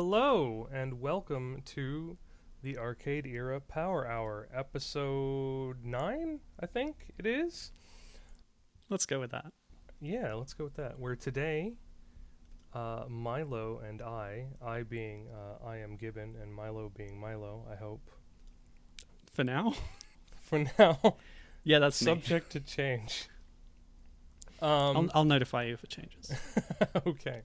Hello and welcome to the Arcade Era Power Hour, episode 9, I think it is. Let's go with that. Yeah, let's go with that. Where today, Milo and I being I am Gibbon and Milo being Milo, I hope. For now? For now. Yeah, that's subject to change. I'll notify you if it changes. Okay.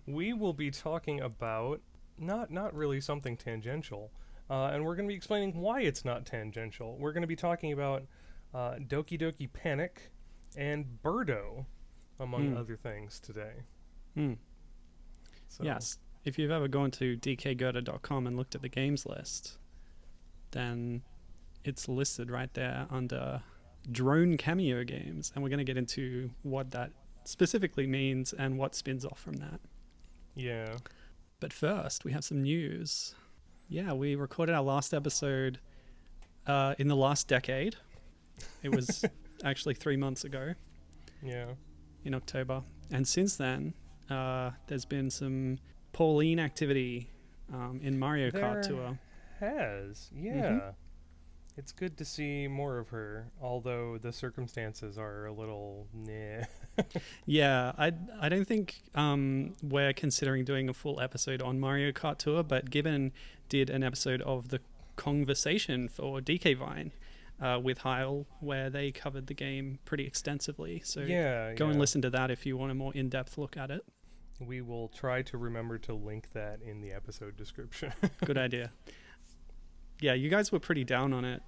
We will be talking about not really something tangential, and we're going to be explaining why it's not tangential. We're going to be talking about Doki Doki Panic and Birdo, among other things today. So. Yes, if you've ever gone to dkgerda.com and looked at the games list, then it's listed right there under drone cameo games, and we're going to get into what that specifically means and what spins off from that. Yeah. But first, we have some news. Yeah, we recorded our last episode in the last decade. It was actually 3 months ago. Yeah. In October. And since then, there's been some Pauline activity in Mario Kart Tour. Has, yeah. It's good to see more of her, although the circumstances are a little nah. Yeah, I don't think we're considering doing a full episode on Mario Kart Tour, but Gibbon did an episode of the conversation for DK Vine with Heil, where they covered the game pretty extensively. So go and listen to that if you want a more in-depth look at it. We will try to remember to link that in the episode description. Good idea. Yeah, you guys were pretty down on it,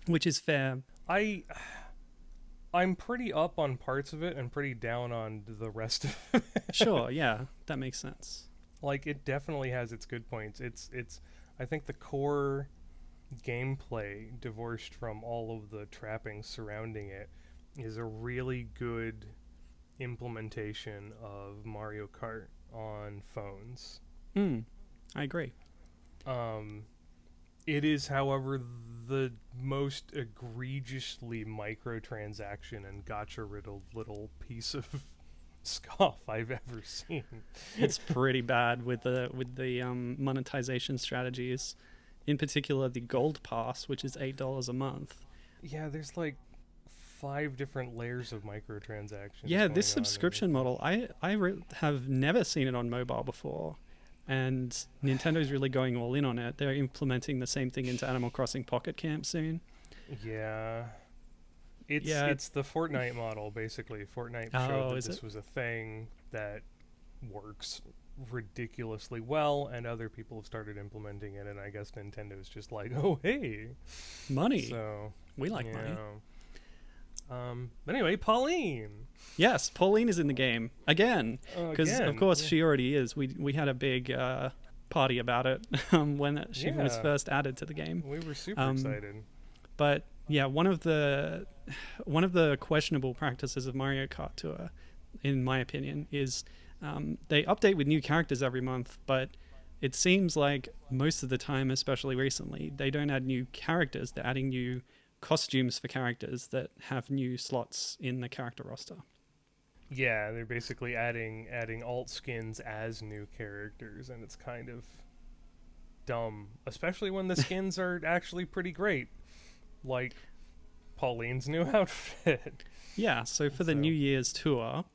which is fair. I'm pretty up on parts of it and pretty down on the rest of it. Sure, yeah, that makes sense. Like, it definitely has its good points. It's I think the core gameplay, divorced from all of the trappings surrounding it, is a really good implementation of Mario Kart on phones. I agree. It is, however, the most egregiously microtransaction and gotcha-riddled little piece of scuff I've ever seen. It's pretty bad with the monetization strategies. In particular, the Gold Pass, which is $8 a month. Yeah, there's like 5 different layers of microtransactions. Yeah, this subscription model, I have never seen it on mobile before. And Nintendo's really going all in on it. They're implementing the same thing into Animal Crossing Pocket Camp soon. Yeah. It's the Fortnite model, basically. Fortnite showed that this was a thing that works ridiculously well, and other people have started implementing it, and I guess Nintendo's just like, oh, hey. Money. So we like money. But anyway, Pauline. Yes, Pauline is in the game again, because of course she already is. We had a big party about it when she was first added to the game. We were super excited. But yeah, one of the questionable practices of Mario Kart Tour, in my opinion, is they update with new characters every month, but it seems like most of the time, especially recently, they don't add new characters. They're adding new costumes for characters that have new slots in the character roster. Yeah, they're basically adding alt skins as new characters, and it's kind of dumb, especially when the skins are actually pretty great, like Pauline's new outfit. Yeah, so for the New Year's tour,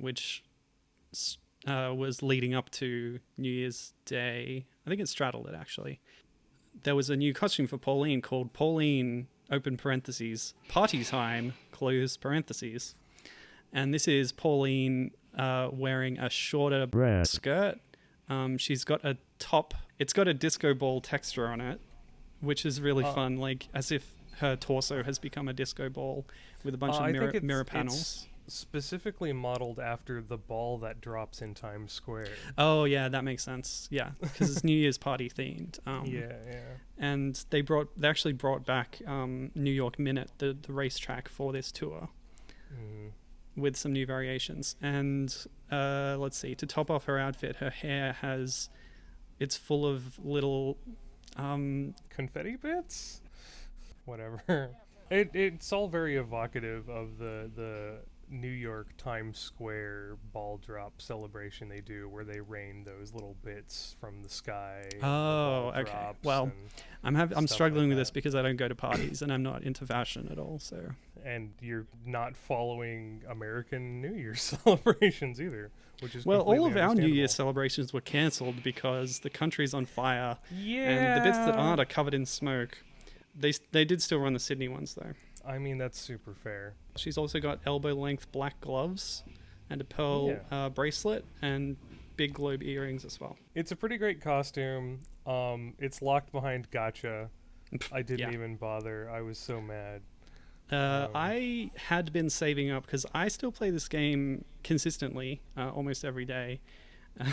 which was leading up to New Year's Day, I think it straddled it actually, there was a new costume for Pauline called Pauline open parentheses, party time, close parentheses. And this is Pauline wearing a shorter skirt. She's got a top. It's got a disco ball texture on it, which is really fun, like as if her torso has become a disco ball with a bunch of mirror panels. It's specifically modeled after the ball that drops in Times Square. Oh, yeah, that makes sense. Yeah, because it's New Year's party themed. Yeah. And they actually brought back New York Minute, the racetrack for this tour, with some new variations. And let's see, to top off her outfit, her hair it's full of little confetti bits. Whatever. It's all very evocative of the New York Times Square ball drop celebration they do, where they rain those little bits from the sky. Oh, okay. Well, I'm struggling with this because I don't go to parties and I'm not into fashion at all. So. And you're not following American New Year's celebrations either, which is all of our New Year's celebrations were cancelled because the country's on fire. Yeah. And the bits that aren't are covered in smoke. They did still run the Sydney ones though. I mean, that's super fair. She's also got elbow-length black gloves and a pearl bracelet and big globe earrings as well. It's a pretty great costume. It's locked behind gacha. I didn't even bother. I was so mad. I had been saving up because I still play this game consistently, almost every day,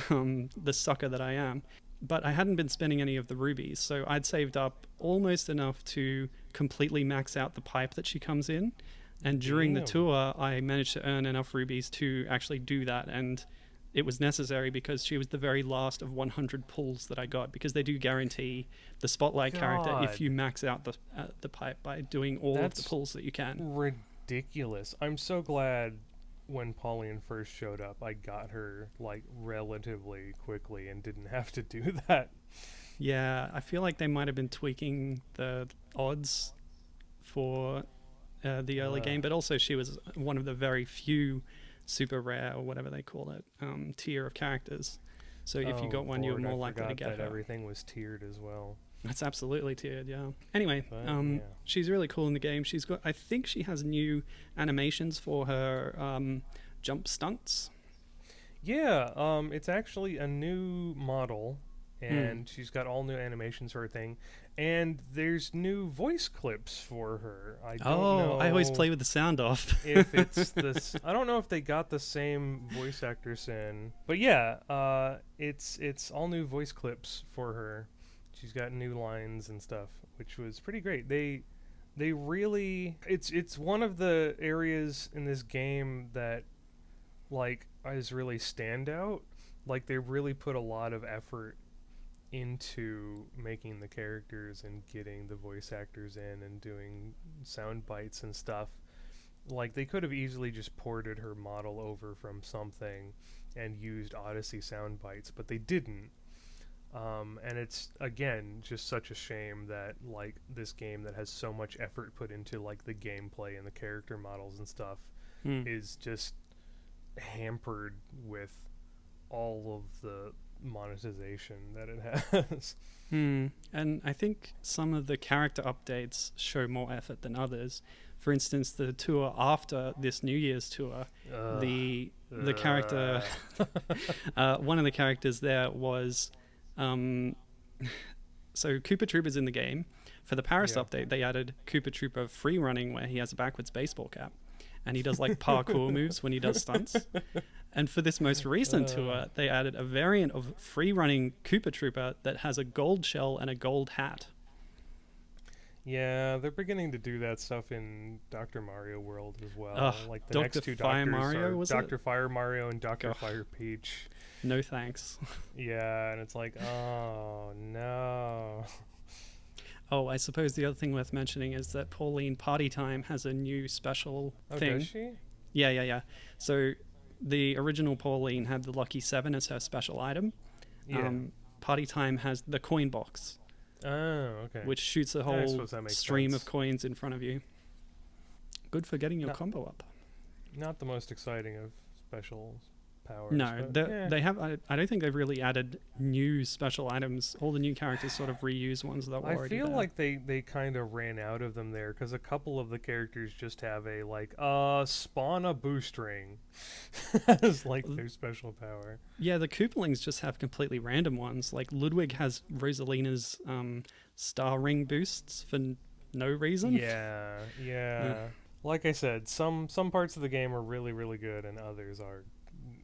the sucker that I am. But I hadn't been spending any of the rubies, so I'd saved up almost enough to completely max out the pipe that she comes in. And during the tour, I managed to earn enough rubies to actually do that, and it was necessary because she was the very last of 100 pulls that I got, because they do guarantee the spotlight character if you max out the pipe by doing all of the pulls that you can. Ridiculous. I'm so glad when Pauline first showed up, I got her like relatively quickly and didn't have to do that. Yeah, I feel like they might have been tweaking the odds for the early game, but also she was one of the very few super rare, or whatever they call it, tier of characters. So if you got one, you were more likely to get her. Everything was tiered as well. That's absolutely tiered, yeah. Anyway, she's really cool in the game. She's got, I think she has new animations for her jump stunts. Yeah, it's actually a new model, and she's got all new animations for her thing. And there's new voice clips for her. I don't know. I always play with the sound off. If it's this, I don't know if they got the same voice actors in, but yeah, it's all new voice clips for her. She's got new lines and stuff, which was pretty great. They really, it's one of the areas in this game that like is really standout. Like they really put a lot of effort into making the characters and getting the voice actors in and doing sound bites and stuff. Like they could have easily just ported her model over from something and used Odyssey sound bites, but they didn't. And it's again just such a shame that like this game that has so much effort put into like the gameplay and the character models and stuff is just hampered with all of the monetization that it has. And I think some of the character updates show more effort than others. For instance, the tour after this New Year's tour, the character one of the characters there was so Koopa Troopa's in the game. For the Paris update, they added Koopa Troopa free running, where he has a backwards baseball cap and he does like parkour moves when he does stunts. And for this most recent tour, they added a variant of free running Koopa Troopa that has a gold shell and a gold hat. Yeah, they're beginning to do that stuff in Dr. Mario World as well. Like the Dr. next two Fire Doctors Mario, are Dr. Fire Mario and Dr. Fire Peach. No thanks. Yeah, and it's like, oh no. Oh, I suppose the other thing worth mentioning is that Pauline Party Time has a new special thing. Does she? Yeah. So the original Pauline had the Lucky 7 as her special item. Yeah. Party Time has the coin box. Oh, okay. Which shoots a whole stream of coins in front of you. Good for getting your combo up. Not the most exciting of special powers. No, they have. I don't think they've really added new special items. All the new characters sort of reuse ones that were already there. I feel like they kind of ran out of them there, because a couple of the characters just have a like spawn a boost ring as like their special power. Yeah, the Koopalings just have completely random ones. Like Ludwig has Rosalina's star ring boosts for no reason. Yeah. Like I said, some parts of the game are really, really good, and others are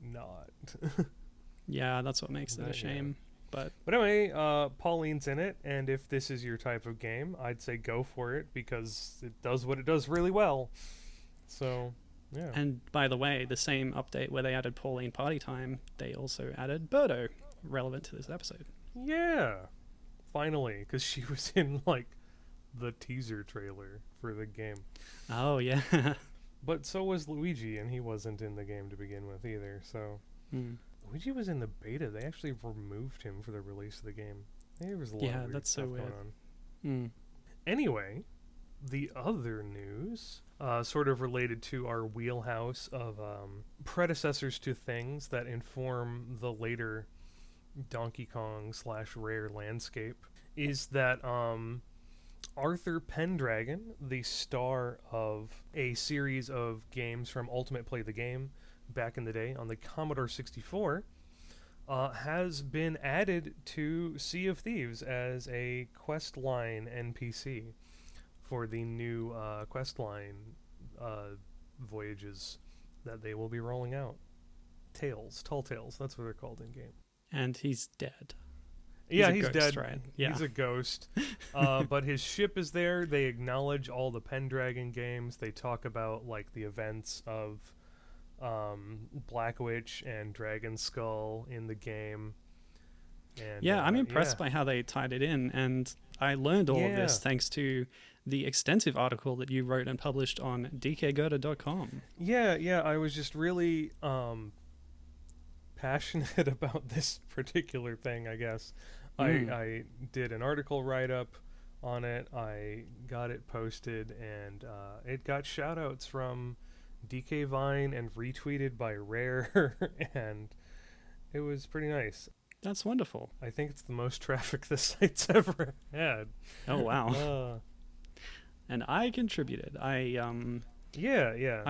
not. Yeah, that's what makes it a shame. But anyway, Pauline's in it, and if this is your type of game, I'd say go for it, because it does what it does really well. So, yeah. And by the way, the same update where they added Pauline Party Time, they also added Birdo, relevant to this episode. Yeah, finally, because she was in like the teaser trailer for the game. Oh yeah. But so was Luigi, and he wasn't in the game to begin with either. So Luigi was in the beta. They actually removed him for the release of the game. There was a lot of weird that's stuff so weird. going on. Anyway, the other news, sort of related to our wheelhouse of predecessors to things that inform the later Donkey Kong / Rare landscape, is that Arthur Pendragon, the star of a series of games from Ultimate Play the Game back in the day on the Commodore 64, has been added to Sea of Thieves as a questline NPC for the new questline voyages that they will be rolling out. Tall Tales, that's what they're called in game. And he's dead. He's dead. Right? Yeah. He's a ghost. But his ship is there. They acknowledge all the Pendragon games. They talk about like the events of Black Witch and Dragon Skull in the game. And, I'm impressed by how they tied it in, and I learned all of this thanks to the extensive article that you wrote and published on dkgoda.com. Yeah, I was just really passionate about this particular thing, I guess. I did an article write-up on it. I got it posted, and it got shout-outs from DK Vine and retweeted by Rare, and it was pretty nice. That's wonderful. I think it's the most traffic the site's ever had. Oh, wow. And I contributed. I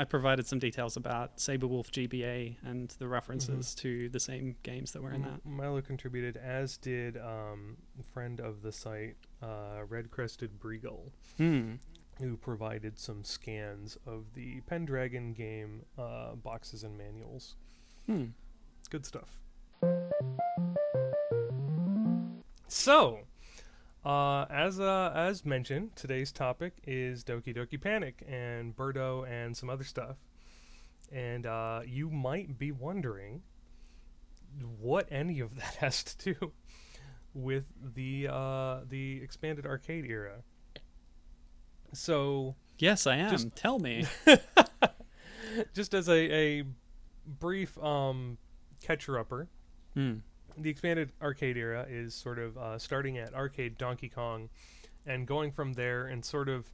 provided some details about Saberwolf GBA and the references to the same games that were in that. Milo contributed, as did a friend of the site, Red Crested Breagle, who provided some scans of the Pendragon game boxes and manuals. Good stuff. So, as mentioned, today's topic is Doki Doki Panic and Birdo and some other stuff. And you might be wondering what any of that has to do with the expanded arcade era. So, yes, I am. Tell me. Just as a brief catcher-upper, the expanded arcade era is sort of starting at arcade Donkey Kong and going from there and sort of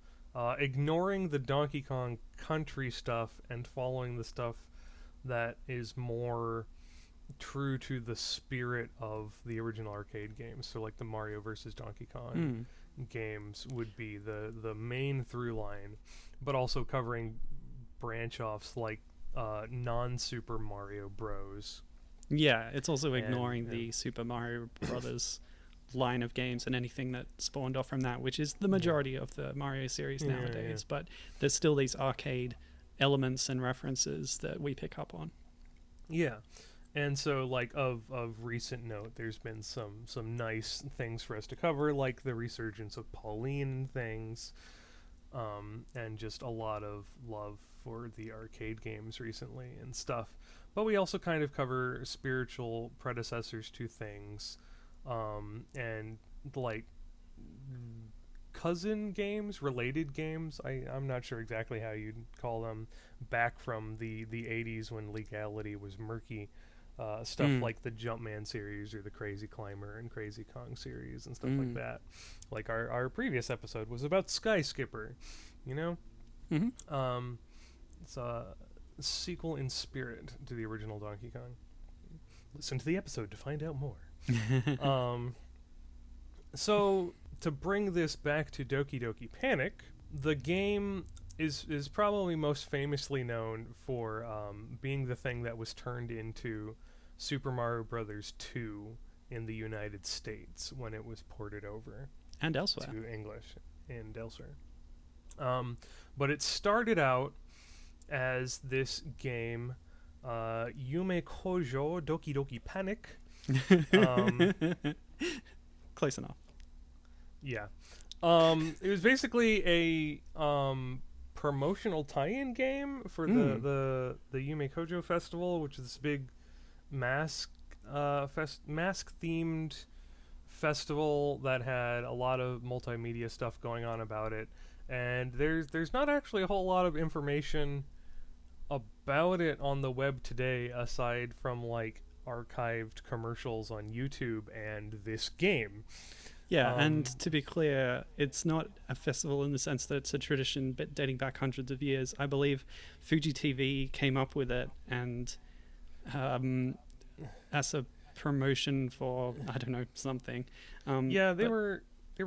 ignoring the Donkey Kong Country stuff and following the stuff that is more true to the spirit of the original arcade games. So like the Mario versus Donkey Kong games would be the main through line, but also covering branch-offs like non-Super Mario Bros. Yeah, it's also ignoring the Super Mario Brothers line of games and anything that spawned off from that, which is the majority of the Mario series nowadays. But there's still these arcade elements and references that we pick up on. Yeah. And so, like, of recent note, there's been some nice things for us to cover, like the resurgence of Pauline things, and just a lot of love for the arcade games recently and stuff. But we also kind of cover spiritual predecessors to things, and like cousin games, related games. I'm not sure exactly how you'd call them. Back from the 80s when legality was murky, stuff like the Jumpman series or the Crazy Climber and Crazy Kong series and stuff like that. Like our previous episode was about Sky Skipper, you know. It's a sequel in spirit to the original Donkey Kong. Listen to the episode to find out more. So to bring this back to Doki Doki Panic, the game is probably most famously known for being the thing that was turned into Super Mario Brothers 2 in the United States when it was ported over and elsewhere to English and elsewhere. But it started out as this game, Yume Koujou Doki Doki Panic. Close enough. Yeah. It was basically a promotional tie-in game for the Yume Koujou Festival, which is this big mask-themed festival that had a lot of multimedia stuff going on about it. And there's not actually a whole lot of information about it on the web today, aside from like archived commercials on YouTube and this game. Yeah, and to be clear, it's not a festival in the sense that it's a tradition but dating back hundreds of years. I believe Fuji TV came up with it, and as a promotion for, I don't know, something. Yeah, they were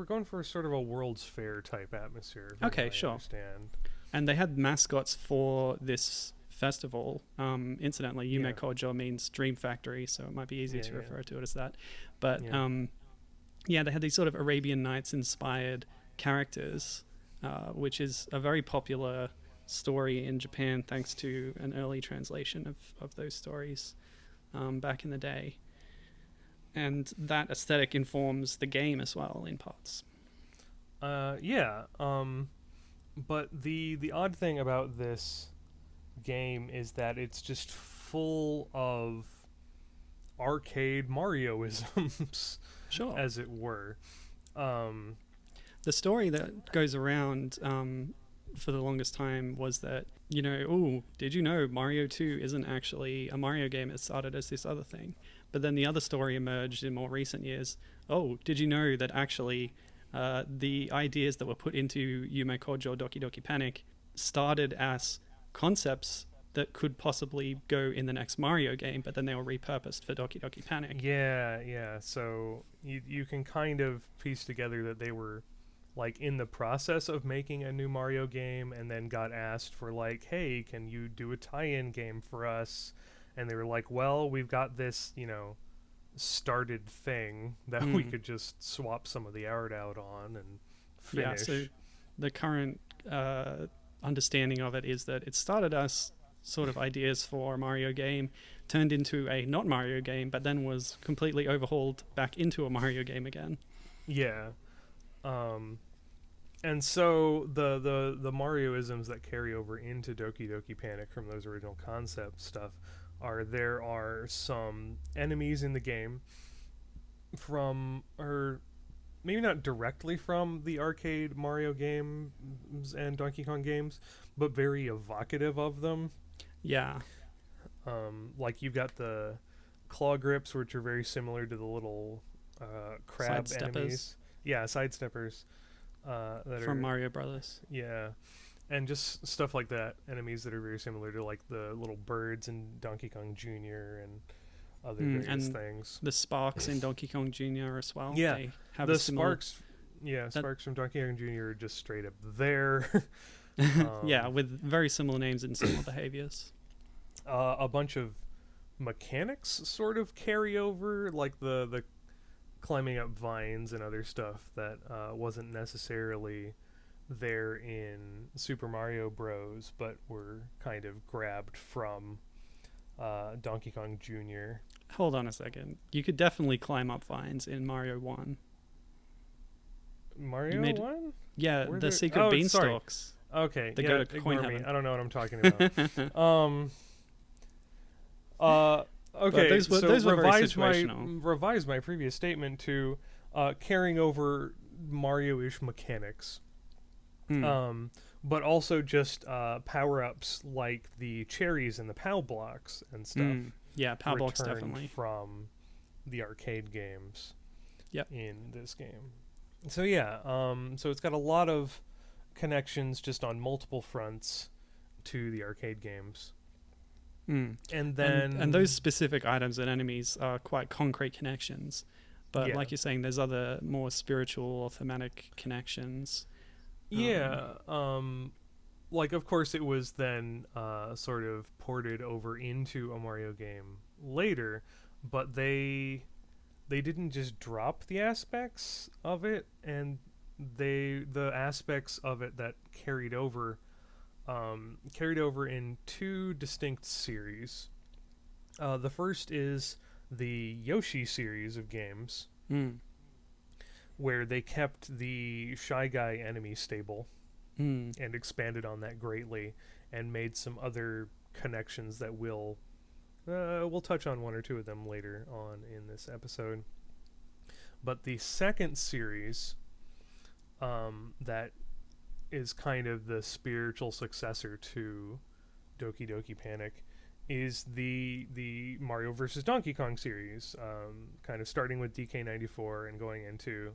going for sort of a World's Fair type atmosphere. Okay, sure. Understand. And they had mascots for this festival. Incidentally, Yume Koujou means Dream Factory, so it might be easier to refer to it as that. But they had these sort of Arabian Nights inspired characters, which is a very popular story in Japan thanks to an early translation of those stories back in the day. And that aesthetic informs the game as well in parts. But the odd thing about this game is that it's just full of arcade Mario-isms, sure, as it were. The story that goes around for the longest time was that, did you know Mario 2 isn't actually a Mario game? It started as this other thing. But then the other story emerged in more recent years. Oh, did you know that actually the ideas that were put into Yume Koujou Doki Doki Panic started as concepts that could possibly go in the next Mario game, but then they were repurposed for Doki Doki Panic. Yeah. So you can kind of piece together that they were like in the process of making a new Mario game and then got asked for like, hey, can you do a tie-in game for us? And they were like, well, we've got this, started thing that we could just swap some of the art out on and finish. Yeah, so the current understanding of it is that it started as sort of ideas for a Mario game, turned into a not Mario game, but then was completely overhauled back into a Mario game again. Yeah. And so the Mario-isms that carry over into Doki Doki Panic from those original concept stuff there are some enemies in the game from, or maybe not directly from, the arcade Mario games and Donkey Kong games, but very evocative of them. Yeah. Like you've got the claw grips, which are very similar to the little crab enemies. Yeah, sidesteppers. From Mario Brothers. Yeah. And just stuff like that, enemies that are very similar to like the little birds in Donkey Kong Jr. and other various things. The sparks in Donkey Kong Jr. as well. Yeah, they have the sparks. Sparks from Donkey Kong Jr. are just straight up there. Yeah, with very similar names and similar behaviors. A bunch of mechanics sort of carry over, like the climbing up vines and other stuff that wasn't necessarily there in Super Mario Bros, but were kind of grabbed from Donkey Kong Jr. Hold on a second. You could definitely climb up vines in Mario 1. Mario 1? Yeah, the secret beanstalks. Okay, They go to Coin ignore me. Heaven. I don't know what I'm talking about. Okay, those were very situational. Revise my previous statement to carrying over Mario-ish mechanics. But also just power-ups like the cherries and the POW blocks and stuff. Yeah, POW blocks definitely. From the arcade games. Yep. In this game. So yeah, so it's got a lot of connections just on multiple fronts to the arcade games. And then and those specific items and enemies are quite concrete connections. But like you're saying, there's other more spiritual or thematic connections. Like of course it was then sort of ported over into a Mario game later, but they didn't just drop the aspects of it, and the aspects of it that carried over in two distinct series. The first is the Yoshi series of games, where they kept the Shy Guy enemy stable and expanded on that greatly and made some other connections that we'll touch on one or two of them later on in this episode. But the second series, that is kind of the spiritual successor to Doki Doki Panic is the Mario versus Donkey Kong series, kind of starting with DK94 and going into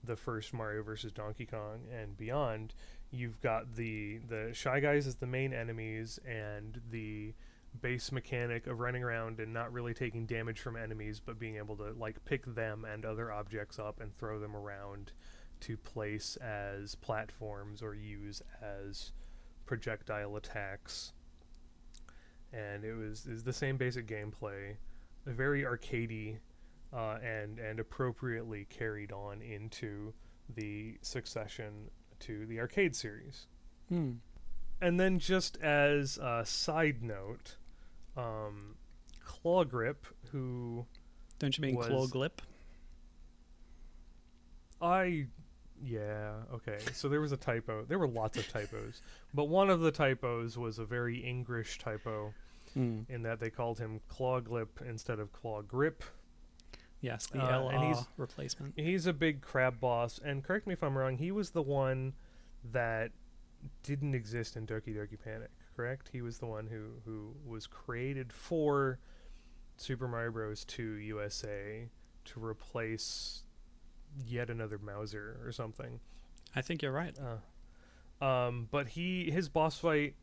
the first Mario versus Donkey Kong and beyond. You've got the Shy Guys as the main enemies, and the base mechanic of running around and not really taking damage from enemies, but being able to like pick them and other objects up and throw them around to place as platforms or use as projectile attacks. And it is the same basic gameplay, very arcadey, and appropriately carried on into the succession to the arcade series. And then, just as a side note, Claw Grip, who don't you mean Claw Glip? Yeah, okay. So there was a typo. There were lots of typos. But one of the typos was a very English typo in that they called him Claw Glip instead of Claw Grip. Yes, the LR replacement. He's a big crab boss, and correct me if I'm wrong, he was the one that didn't exist in Doki Doki Panic, correct? He was the one who was created for Super Mario Bros. 2 USA to replace yet another Mauser or something. I think you're right. But his boss fight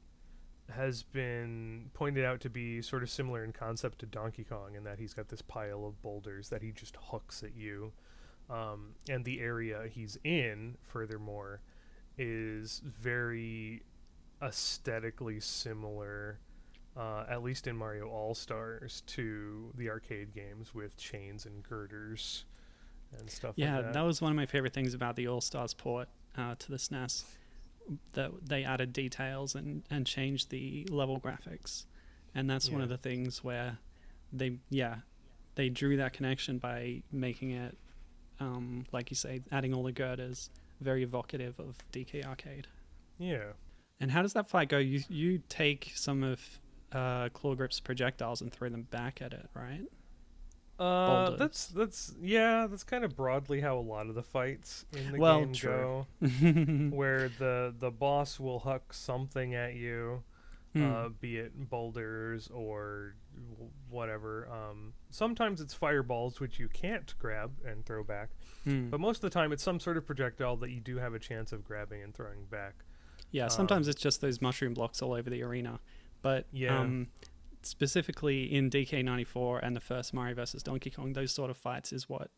has been pointed out to be sort of similar in concept to Donkey Kong, in that he's got this pile of boulders that he just hooks at you. And the area he's in, furthermore, is very aesthetically similar, at least in Mario All-Stars, to the arcade games with chains and girders and stuff like that. Yeah, that was one of my favorite things about the All-Stars port to the SNES. That they added details and changed the level graphics. And that's one of the things where they drew that connection by making it, like you say, adding all the girders, very evocative of DK Arcade. Yeah. And how does that fight go? You take some of Claw Grip's projectiles and throw them back at it, right? That's kind of broadly how a lot of the fights in the game go. Where the boss will huck something at you, be it boulders or whatever. Sometimes it's fireballs, which you can't grab and throw back, but most of the time it's some sort of projectile that you do have a chance of grabbing and throwing back. Yeah, sometimes it's just those mushroom blocks all over the arena, but specifically in DK94 and the first Mario vs. Donkey Kong, those sort of fights is what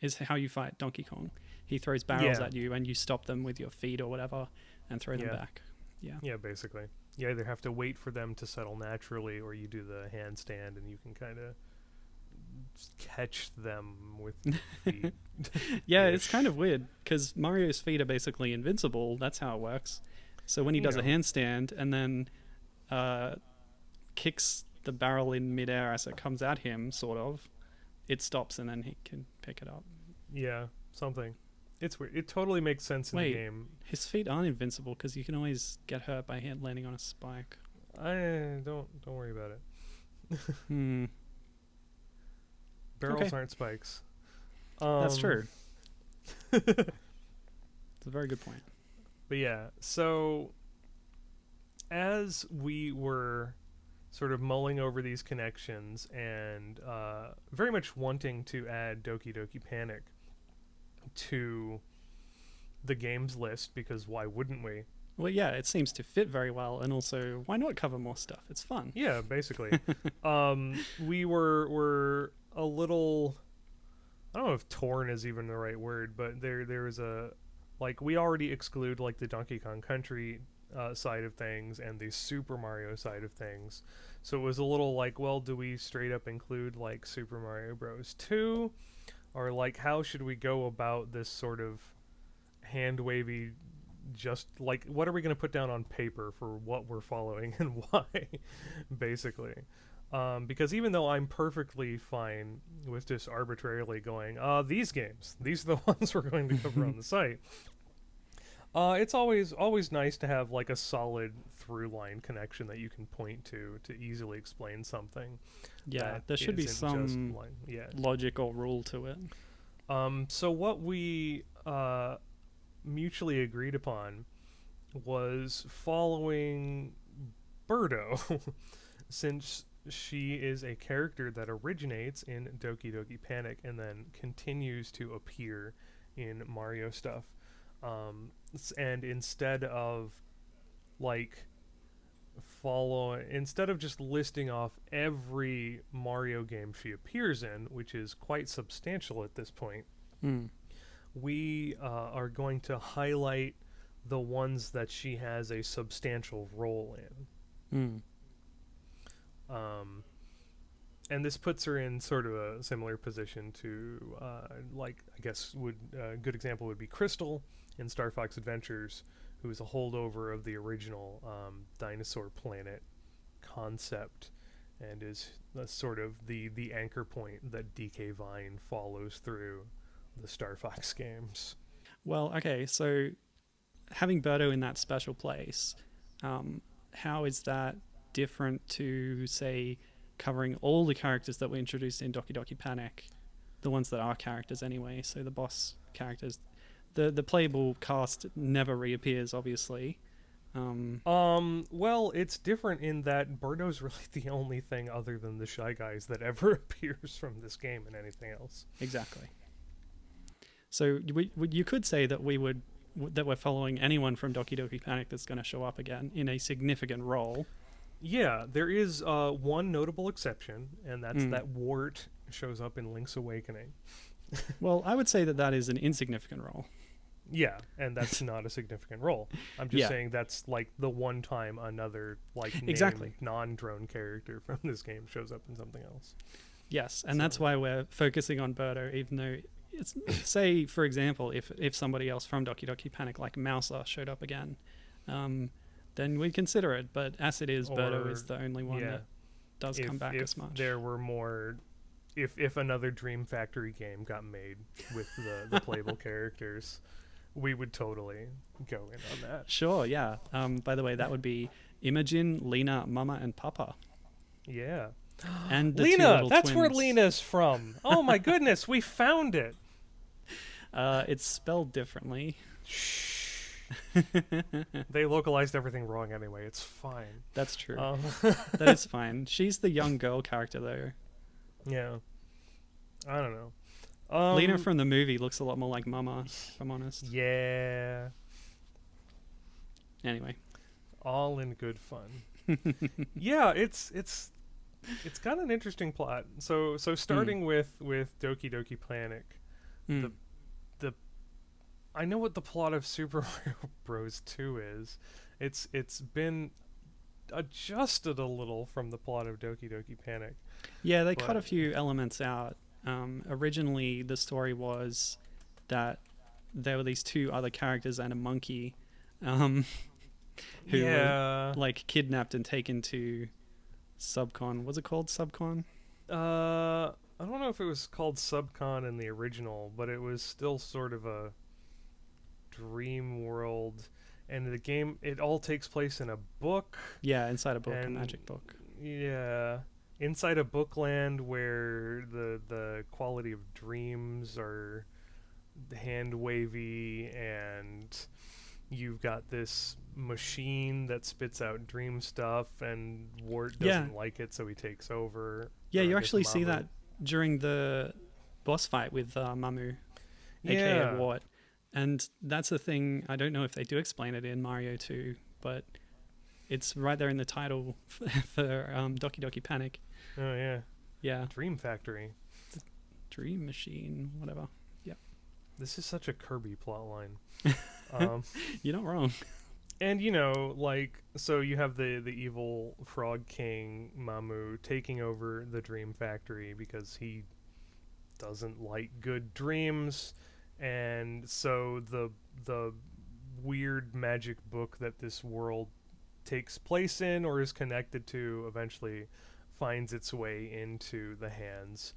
is how you fight Donkey Kong. He throws barrels at you and you stop them with your feet or whatever and throw them back. Yeah, basically. You either have to wait for them to settle naturally, or you do the handstand and you can kind of catch them with your feet. Yeah, it's kind of weird because Mario's feet are basically invincible. That's how it works. So when he does a handstand and then kicks the barrel in midair as it comes at him, sort of, it stops and then he can pick it up. Yeah, something. It's weird. It totally makes sense in the game. His feet aren't invincible because you can always get hurt by landing on a spike. Don't worry about it. Barrels aren't spikes. That's true. It's a very good point. But yeah, so as we were sort of mulling over these connections and very much wanting to add Doki Doki Panic to the games list, because why wouldn't we? Well, yeah, it seems to fit very well, and also, why not cover more stuff? It's fun. Yeah, basically. We were a little, I don't know if torn is even the right word, but there was a, like, we already exclude, like, the Donkey Kong Country side of things and the Super Mario side of things. So it was a little like, well, do we straight up include, like, Super Mario Bros. 2? Or, like, how should we go about this sort of hand-wavy, just, like, what are we going to put down on paper for what we're following and why, basically? Because even though I'm perfectly fine with just arbitrarily going, these games, these are the ones we're going to cover on the site, it's always nice to have, like, a solid through-line connection that you can point to easily explain something. Yeah, there should be some logic or rule to it. So what we mutually agreed upon was following Birdo, since she is a character that originates in Doki Doki Panic and then continues to appear in Mario stuff. And instead of like instead of just listing off every Mario game she appears in, which is quite substantial at this point, we are going to highlight the ones that she has a substantial role in. And this puts her in sort of a similar position to, like, I guess a good example would be Crystal in Star Fox Adventures, who is a holdover of the original dinosaur planet concept, and is sort of the anchor point that DK Vine follows through the Star Fox games. Well, okay, so having Birdo in that special place, how is that different to, say, covering all the characters that were introduced in Doki Doki Panic, the ones that are characters anyway, so the boss characters? The playable cast never reappears, obviously. Well, it's different in that Birdo's really the only thing other than the Shy Guys that ever appears from this game in anything else. Exactly. So you could say that we're following anyone from Doki Doki Panic that's going to show up again in a significant role. Yeah, there is one notable exception, and that's that Wart shows up in Link's Awakening. Well, I would say that is an insignificant role. Yeah, and that's not a significant role. I'm just saying that's like the one time another named non-drone character from this game shows up in something else. Yes, and that's why we're focusing on Birdo, even though it's, say, for example, if somebody else from Doki Doki Panic, like Mouser, showed up again, then we'd consider it. But as it is, Birdo is the only one that does come back as much. There were more... If another Dream Factory game got made with the playable characters, we would totally go in on that. Sure, yeah. By the way, that would be Imogen, Lena, Mama, and Papa. Yeah. And the Lena! That's twins. where Lena's from. Oh my goodness, we found it! It's spelled differently. Shh. They localized everything wrong anyway. It's fine. That's true. That is fine. She's the young girl character, though. Yeah. I don't know. Lena from the movie looks a lot more like Mama, if I'm honest. Yeah. Anyway. All in good fun. Yeah, it's got an interesting plot. So starting with Doki Doki Panic, I know what the plot of Super Mario Bros. 2 is. It's been adjusted a little from the plot of Doki Doki Panic. Yeah, they cut a few elements out. Originally, the story was that there were these two other characters and a monkey who were like kidnapped and taken to Subcon. Was it called Subcon? I don't know if it was called Subcon in the original, but it was still sort of a dream world. And the game, it all takes place in a book. Yeah, inside a book, a magic book. Yeah. Inside a bookland where the quality of dreams are hand wavy, and you've got this machine that spits out dream stuff, and Wart doesn't like it, so he takes over. Yeah, you actually see that during the boss fight with Mamu, aka Wart. And that's the thing, I don't know if they do explain it in Mario 2, but it's right there in the title for Doki Doki Panic. Oh, yeah. Yeah. Dream Factory. The Dream Machine, whatever. Yep. This is such a Kirby plotline. You're not wrong. And, so you have the evil Frog King, Mamu, taking over the Dream Factory because he doesn't like good dreams. And so the weird magic book that this world takes place in or is connected to eventually finds its way into the hands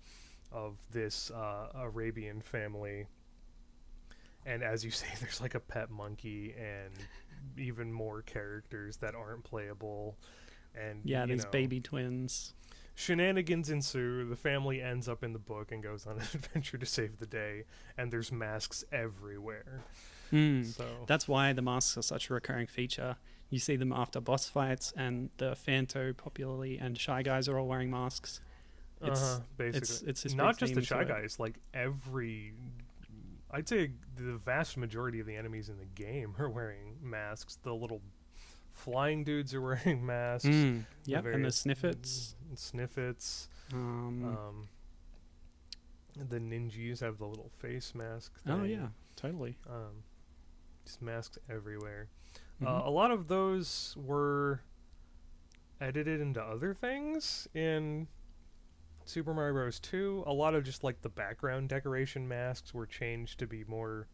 of this Arabian family. And as you say, there's like a pet monkey and even more characters that aren't playable. And these baby twins. Shenanigans ensue. The family ends up in the book and goes on an adventure to save the day, and there's masks everywhere. So that's why the masks are such a recurring feature. You see them after boss fights, and the Phanto popularly and Shy Guys are all wearing masks. Basically. It's this not big just the theme Shy to it. Guys, like I'd say the vast majority of the enemies in the game are wearing masks. The little flying dudes are wearing masks. Yep, and the Sniffets. Sniffets. The ninjas have the little face mask thing. Oh yeah, totally. Just masks everywhere. Mm-hmm. A lot of those were edited into other things in Super Mario Bros. 2. A lot of just like the background decoration masks were changed to be more,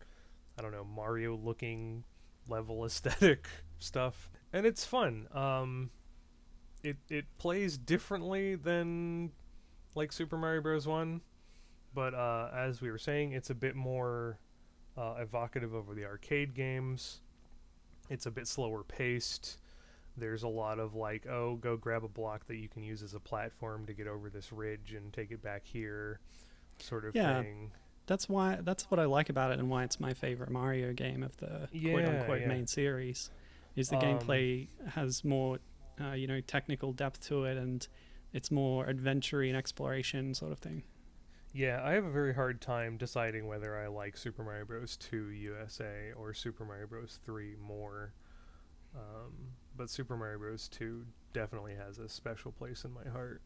I don't know, Mario looking level aesthetic stuff. And it's fun. It plays differently than like Super Mario Bros. 1, but as we were saying, it's a bit more evocative over the arcade games. It's a bit slower paced. There's a lot of like, oh, go grab a block that you can use as a platform to get over this ridge and take it back here, sort of thing. That's what I like about it, and why it's my favorite Mario game of the quote unquote main series. Is the gameplay has more, technical depth to it, and it's more adventure-y and exploration sort of thing. Yeah, I have a very hard time deciding whether I like Super Mario Bros. 2 USA or Super Mario Bros. 3 more. But Super Mario Bros. 2 definitely has a special place in my heart.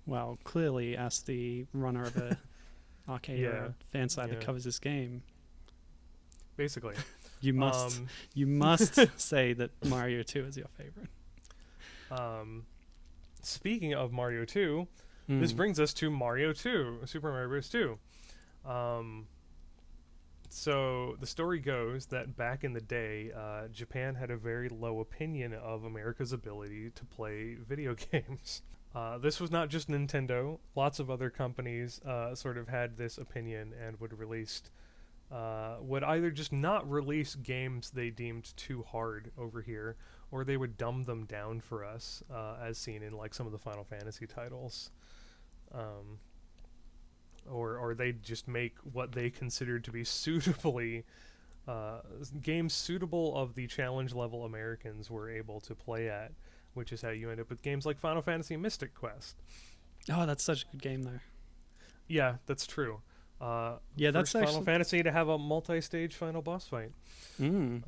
Well, clearly, as the runner of a arcade fan site that covers this game, basically, you must say that Mario 2 is your favorite. Speaking of Mario 2, this brings us to Mario 2, Super Mario Bros. 2. So the story goes that back in the day, Japan had a very low opinion of America's ability to play video games. This was not just Nintendo. Lots of other companies sort of had this opinion and would either just not release games they deemed too hard over here, or they would dumb them down for us, as seen in like some of the Final Fantasy titles. Or they'd just make what they considered to be games suitable of the challenge level Americans were able to play at, which is how you end up with games like Final Fantasy Mystic Quest. Oh, that's such a good game, though. Yeah, that's true. That's Final Fantasy to have a multi-stage final boss fight. And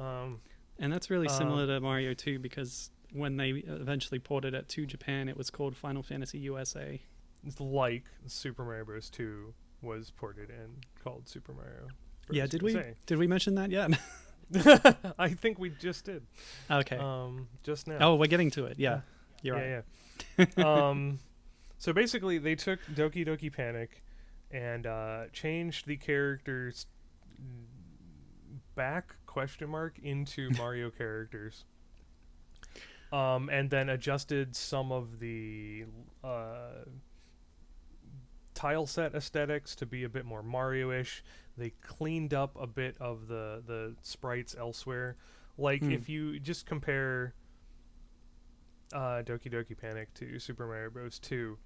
that's really similar to Mario 2, because when they eventually ported it to Japan, it was called Final Fantasy USA. It's like Super Mario Bros. 2 was ported and called Super Mario Bros. Yeah, did we mention that yet? I think we just did. Okay. Just now. Oh, we're getting to it. Yeah. You're right. Yeah. So basically, they took Doki Doki Panic and changed the characters back ? Into Mario characters. And then adjusted some of the tile set aesthetics to be a bit more Mario-ish. They cleaned up a bit of the sprites elsewhere. Like, if you just compare Doki Doki Panic to Super Mario Bros. 2,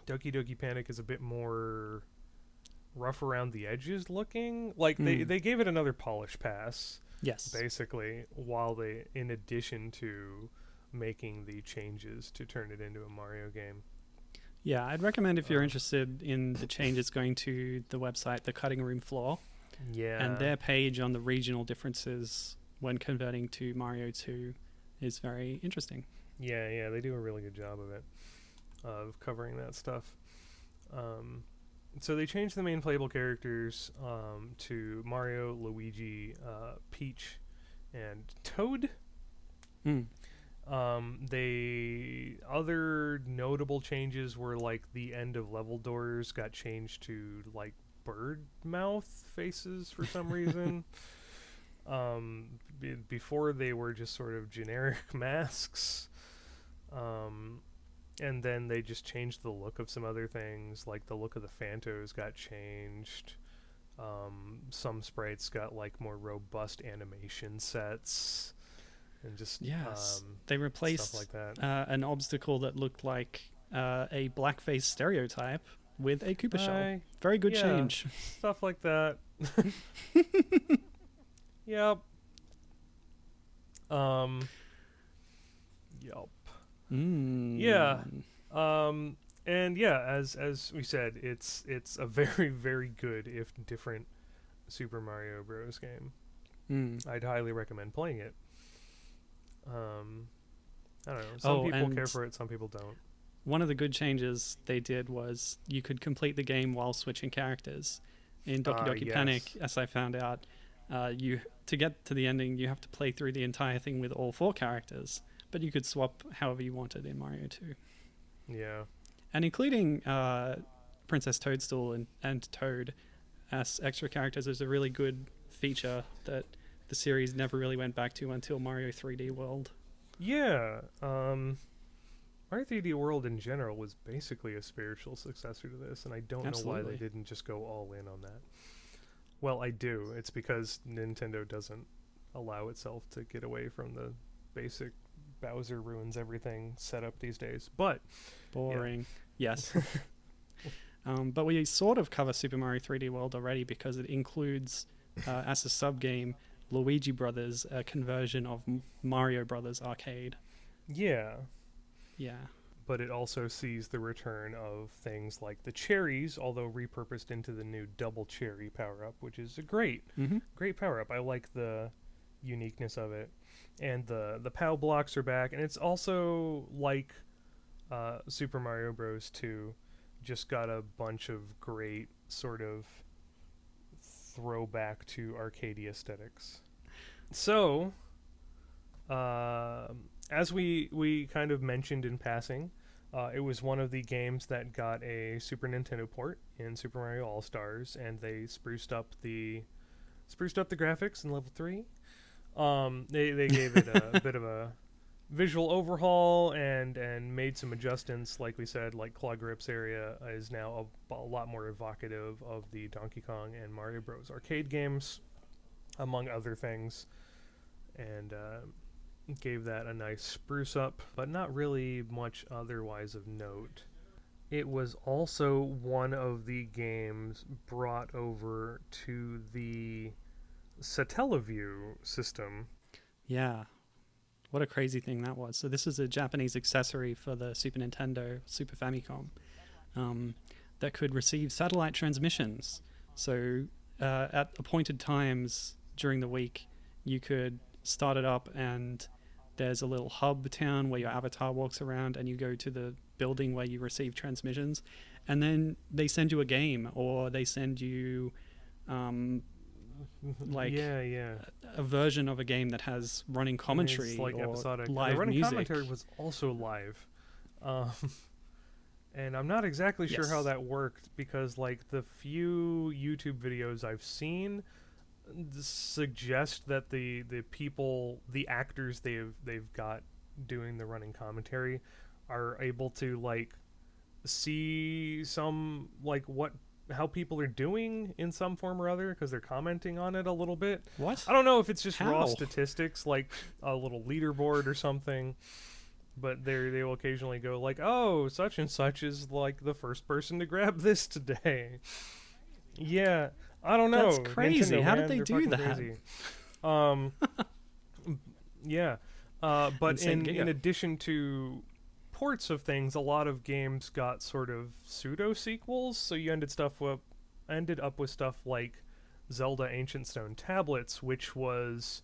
Doki Doki Panic is a bit more rough around the edges looking. Like, they gave it another polish pass. Yes. Basically, in addition to making the changes to turn it into a Mario game. Yeah, I'd recommend, if you're interested in the changes, going to the website, The Cutting Room Floor. Yeah. And their page on the regional differences when converting to Mario 2 is very interesting. Yeah, they do a really good job of it, of covering that stuff. So they changed the main playable characters to Mario, Luigi, Peach, and Toad. Other notable changes were like the end of level doors got changed to like bird mouth faces for some reason. Before they were just sort of generic masks. And then they just changed the look of some other things, like the look of the Phantos got changed. Some sprites got like more robust animation sets. And just they replaced stuff like that. An obstacle that looked like a blackface stereotype with a Koopa shell. Very good change. Stuff like that. Yep. Yup. Yeah. Mm. And yeah, as we said, it's a very, very good, if different, Super Mario Bros. Game. I'd highly recommend playing it. I don't know. Some people care for it, some people don't. One of the good changes they did was you could complete the game while switching characters. In Doki Doki Yes. Panic, as I found out, to get to the ending, you have to play through the entire thing with all 4 characters, but you could swap however you wanted in Mario 2. Yeah. And including Princess Toadstool and Toad as extra characters is a really good feature that the series never really went back to until Mario 3D World. Yeah. Mario 3D World in general was basically a spiritual successor to this, and I don't know why they didn't just go all in on that. Well, I do. It's because Nintendo doesn't allow itself to get away from the basic Bowser ruins everything setup these days. But boring. Yeah. Yes. But we sort of cover Super Mario 3D World already because it includes, as a sub-game, Luigi Brothers, a conversion of Mario Brothers Arcade. Yeah. Yeah. But it also sees the return of things like the cherries, although repurposed into the new double cherry power-up, which is a great power-up. I like the uniqueness of it. And the POW blocks are back, and it's also like Super Mario Bros. 2, just got a bunch of great sort of throwback to arcadey aesthetics. So, as we kind of mentioned in passing, it was one of the games that got a Super Nintendo port in Super Mario All-Stars, and they spruced up the graphics in level 3. They gave it a bit of a visual overhaul and made some adjustments. Like we said, like Claw Grip's area is now a lot more evocative of the Donkey Kong and Mario Bros. Arcade games, among other things, and gave that a nice spruce up, but not really much otherwise of note. It was also one of the games brought over to the Satellaview system. Yeah. What a crazy thing that was. So this is a Japanese accessory for the Super Nintendo, Super Famicom, that could receive satellite transmissions. So at appointed times during the week, you could start it up and there's a little hub town where your avatar walks around and you go to the building where you receive transmissions. And then they send you a game or they send you a version of a game that has running commentary like or episodic. live the running music. Commentary was also live, and I'm not exactly sure how that worked because like the few YouTube videos I've seen suggest that the actors they've got doing the running commentary are able to like see some like how people are doing in some form or other because they're commenting on it a little bit. What? I don't know if it's just raw statistics, like a little leaderboard or something, but they will occasionally go like, oh, such and such is like the first person to grab this today. Yeah, I don't know. That's crazy. Nintendo, how man, did they do that? Crazy. Yeah, but in addition to ports of things, a lot of games got sort of pseudo sequels, so you ended up with stuff like Zelda Ancient Stone Tablets, which was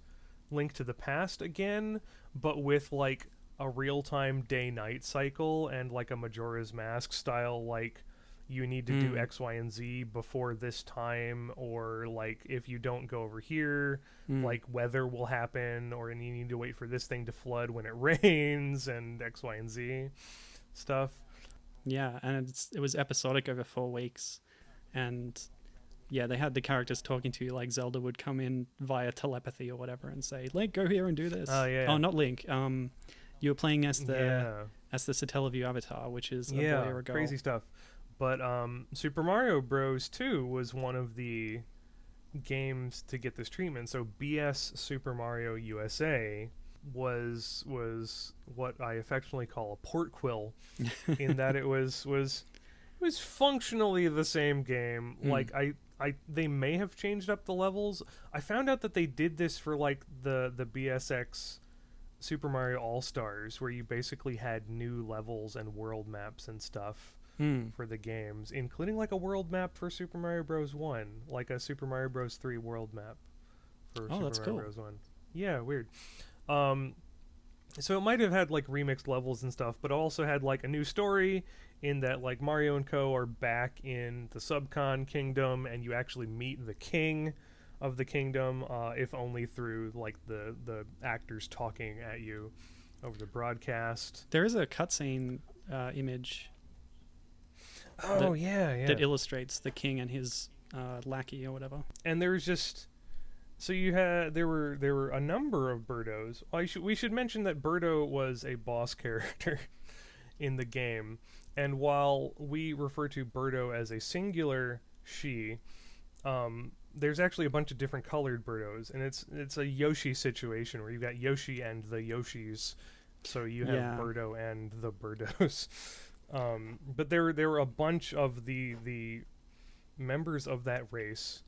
Link to the Past again, but with like a real-time day-night cycle and like a Majora's Mask style, like you need to do X, Y, and Z before this time, or like if you don't go over here, like weather will happen, or you need to wait for this thing to flood when it rains, and X, Y, and Z stuff. Yeah, and it was episodic over 4 weeks, and yeah, they had the characters talking to you like Zelda would come in via telepathy or whatever and say, Link, go here and do this. Oh, not Link. You were playing as the Satellaview avatar, which is a boy or a girl. Crazy stuff. But Super Mario Bros. 2 was one of the games to get this treatment. So BS Super Mario USA was what I affectionately call a port quill, in that it was functionally the same game. Like they may have changed up the levels. I found out that they did this for like the BSX Super Mario All-Stars, where you basically had new levels and world maps and stuff for the games, including like a world map for Super Mario Bros. 1, like a Super Mario Bros. 3 world map for Super that's Mario cool. Bros. 1. Yeah, weird. So it might have had like remixed levels and stuff, but it also had like a new story in that like Mario and Co. are back in the Subcon Kingdom, and you actually meet the king of the kingdom, if only through like the actors talking at you over the broadcast. There is a cutscene image. That illustrates the king and his lackey or whatever. And there was just there were a number of Birdos. We should mention that Birdo was a boss character in the game, and while we refer to Birdo as a singular she, there's actually a bunch of different colored Birdos, and it's a Yoshi situation where you've got Yoshi and the Yoshis, so you have Birdo and the Birdos. But there were a bunch of the members of that race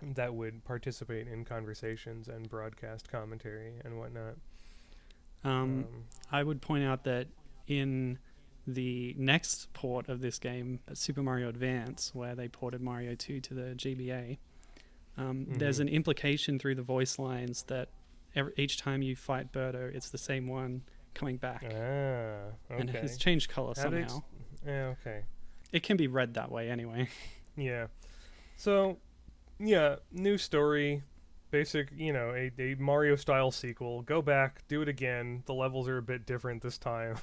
that would participate in conversations and broadcast commentary and whatnot. I would point out that in the next port of this game, Super Mario Advance, where they ported Mario 2 to the GBA, there's an implication through the voice lines that each time you fight Birdo, it's the same one coming back. Okay. And it has changed color somehow. Okay. It can be read that way anyway. Yeah. So, yeah, new story. Basic, a Mario-style sequel. Go back, do it again. The levels are a bit different this time.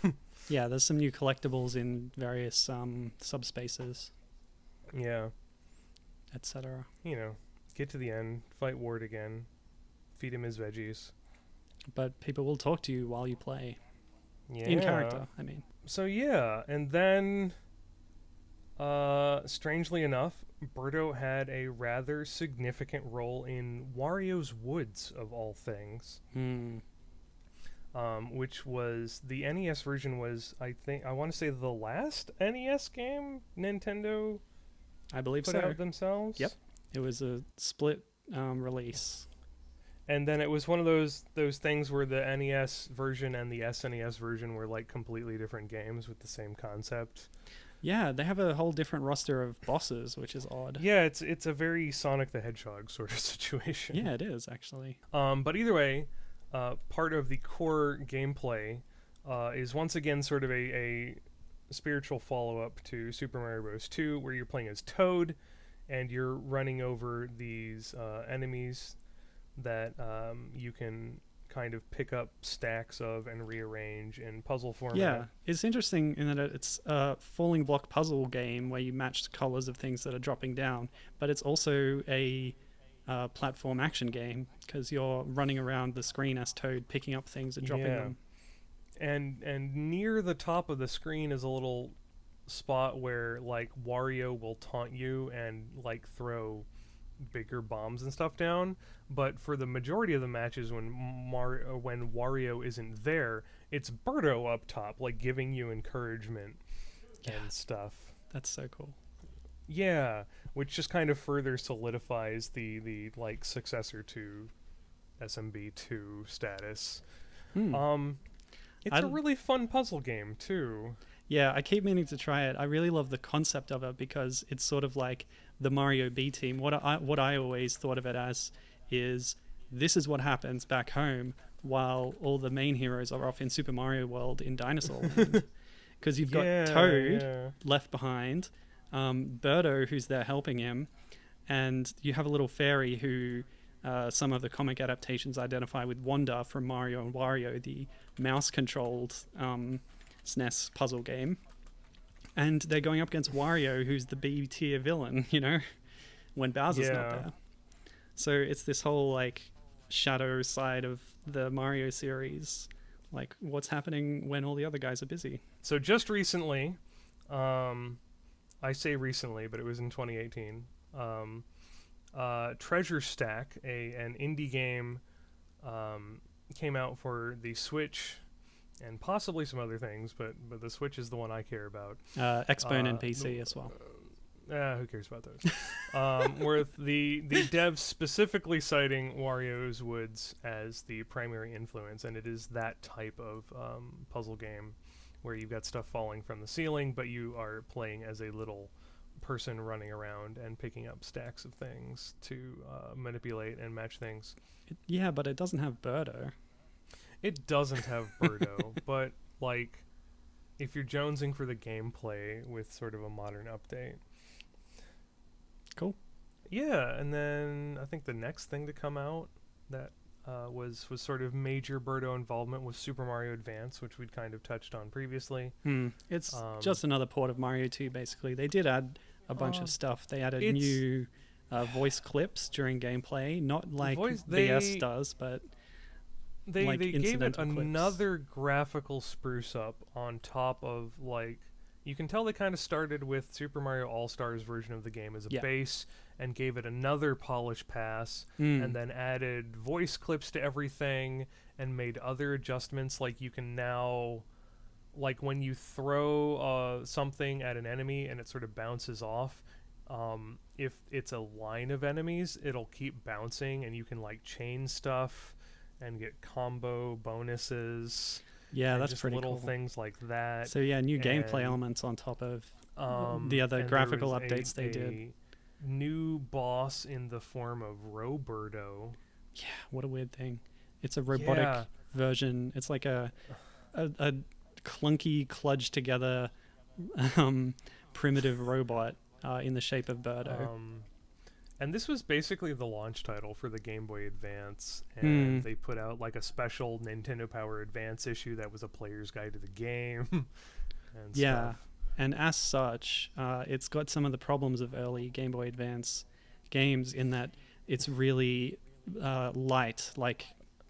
Yeah, there's some new collectibles in various subspaces. Yeah. Etc. Get to the end, fight Ward again, feed him his veggies. But people will talk to you while you play. Yeah. In character, I mean. So yeah, and then, strangely enough, Birdo had a rather significant role in Wario's Woods, of all things. Which was, the NES version was, I want to say, the last NES game Nintendo I believe put out themselves. Yep. It was a split release. And then it was one of those things where the NES version and the SNES version were like completely different games with the same concept. Yeah, they have a whole different roster of bosses, which is odd. Yeah, it's a very Sonic the Hedgehog sort of situation. Yeah, it is, actually. But either way, part of the core gameplay is once again sort of a spiritual follow-up to Super Mario Bros. 2, where you're playing as Toad, and you're running over these enemies that you can kind of pick up stacks of and rearrange in puzzle format. Yeah, it's interesting in that it's a falling block puzzle game where you match the colors of things that are dropping down, but it's also a platform action game because you're running around the screen as Toad picking up things and dropping them. And near the top of the screen is a little spot where like Wario will taunt you and like throw bigger bombs and stuff down, but for the majority of the matches when Wario isn't there, it's Birdo up top, like giving you encouragement and stuff. That's so cool. Yeah, which just kind of further solidifies the like successor to SMB2 status. It's a really fun puzzle game too. Yeah, I keep meaning to try it. I really love the concept of it because it's sort of like the Mario B team. What I always thought of it as is this is what happens back home while all the main heroes are off in Super Mario World in Dinosaur Land. Because you've got Toad left behind, Birdo who's there helping him, and you have a little fairy who some of the comic adaptations identify with Wanda from Mario and Wario, the mouse-controlled SNES puzzle game. And they're going up against Wario, who's the B-tier villain, when Bowser's not there. So it's this whole, like, shadow side of the Mario series. Like, what's happening when all the other guys are busy? So just recently, I say recently, but it was in 2018, Treasure Stack, an indie game, came out for the Switch and possibly some other things, but the Switch is the one I care about. Xbone and PC as well. Who cares about those? Where the devs specifically citing Wario's Woods as the primary influence, and it is that type of puzzle game where you've got stuff falling from the ceiling, but you are playing as a little person running around and picking up stacks of things to manipulate and match things. Yeah, but it doesn't have Birdo. It doesn't have Birdo, but like, if you're jonesing for the gameplay with sort of a modern update. Cool. Yeah, and then I think the next thing to come out that was sort of major Birdo involvement was Super Mario Advance, which we'd kind of touched on previously. It's just another port of Mario 2, basically. They did add a bunch of stuff. They added new voice clips during gameplay, not like BS does, but they gave it clips. Another graphical spruce up on top of, like, you can tell they kind of started with Super Mario All-Stars version of the game as a base and gave it another polish pass and then added voice clips to everything and made other adjustments. Like, you can now, like, when you throw something at an enemy and it sort of bounces off, if it's a line of enemies, it'll keep bouncing and you can, like, chain stuff and get combo bonuses. Yeah, that's pretty little cool. Things like that. So yeah, new gameplay elements on top of the other graphical updates they did. New boss in the form of Birdo. Yeah, what a weird thing. It's a robotic version. It's like a clunky, kludged together primitive robot in the shape of Birdo. And this was basically the launch title for the Game Boy Advance, and they put out like a special Nintendo Power Advance issue that was a player's guide to the game. And stuff. And as such, it's got some of the problems of early Game Boy Advance games in that it's really light, like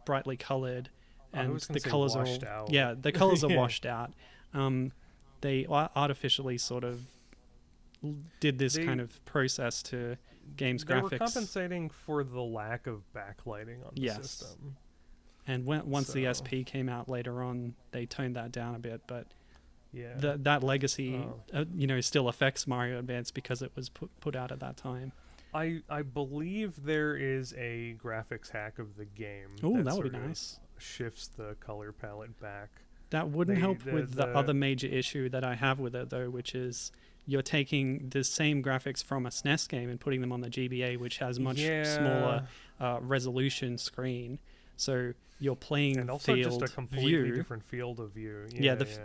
brightly colored, and the colors are all, out. The colors are washed out. They artificially sort of did this kind of process to games graphics. They were compensating for the lack of backlighting on the system. And once the SP came out later on, they toned that down a bit, but yeah, that legacy still affects Mario Advance because it was put out at that time. I believe there is a graphics hack of the game. Oh, that would be nice. Shifts the color palette back. That wouldn't help with the other major issue that I have with it, though, which is you're taking the same graphics from a SNES game and putting them on the GBA, which has much smaller resolution screen. So you're playing and also field just a completely view. Different field of view.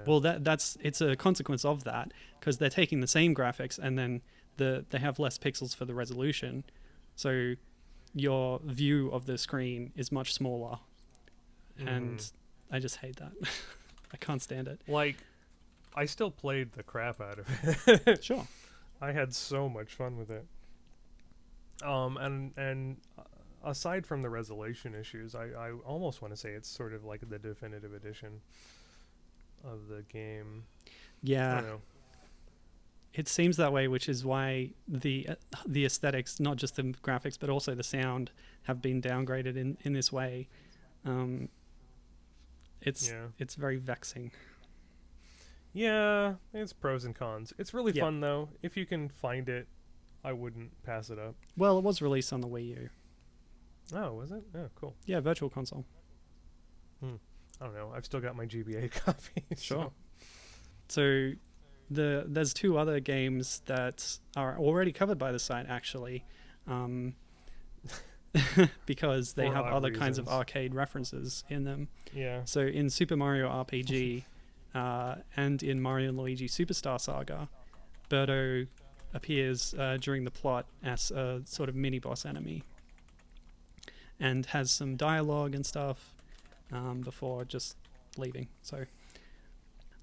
Well, it's a consequence of that because they're taking the same graphics and then they have less pixels for the resolution. So your view of the screen is much smaller, and I just hate that. I can't stand it. Like, I still played the crap out of it. Sure. I had so much fun with it. And aside from the resolution issues, I almost want to say it's sort of like the definitive edition of the game. Yeah. I don't know. It seems that way, which is why the aesthetics, not just the graphics, but also the sound, have been downgraded in this way. It's very vexing. Yeah, it's pros and cons. It's really fun, though. If you can find it, I wouldn't pass it up. Well, it was released on the Wii U. Oh, was it? Oh, cool. Yeah, Virtual Console. I don't know. I've still got my GBA copy. Sure. So there's two other games that are already covered by the site, actually, because they have other kinds of arcade references in them. Yeah. So in Super Mario RPG and in Mario and Luigi Superstar Saga, Birdo appears during the plot as a sort of mini-boss enemy and has some dialogue and stuff before just leaving. So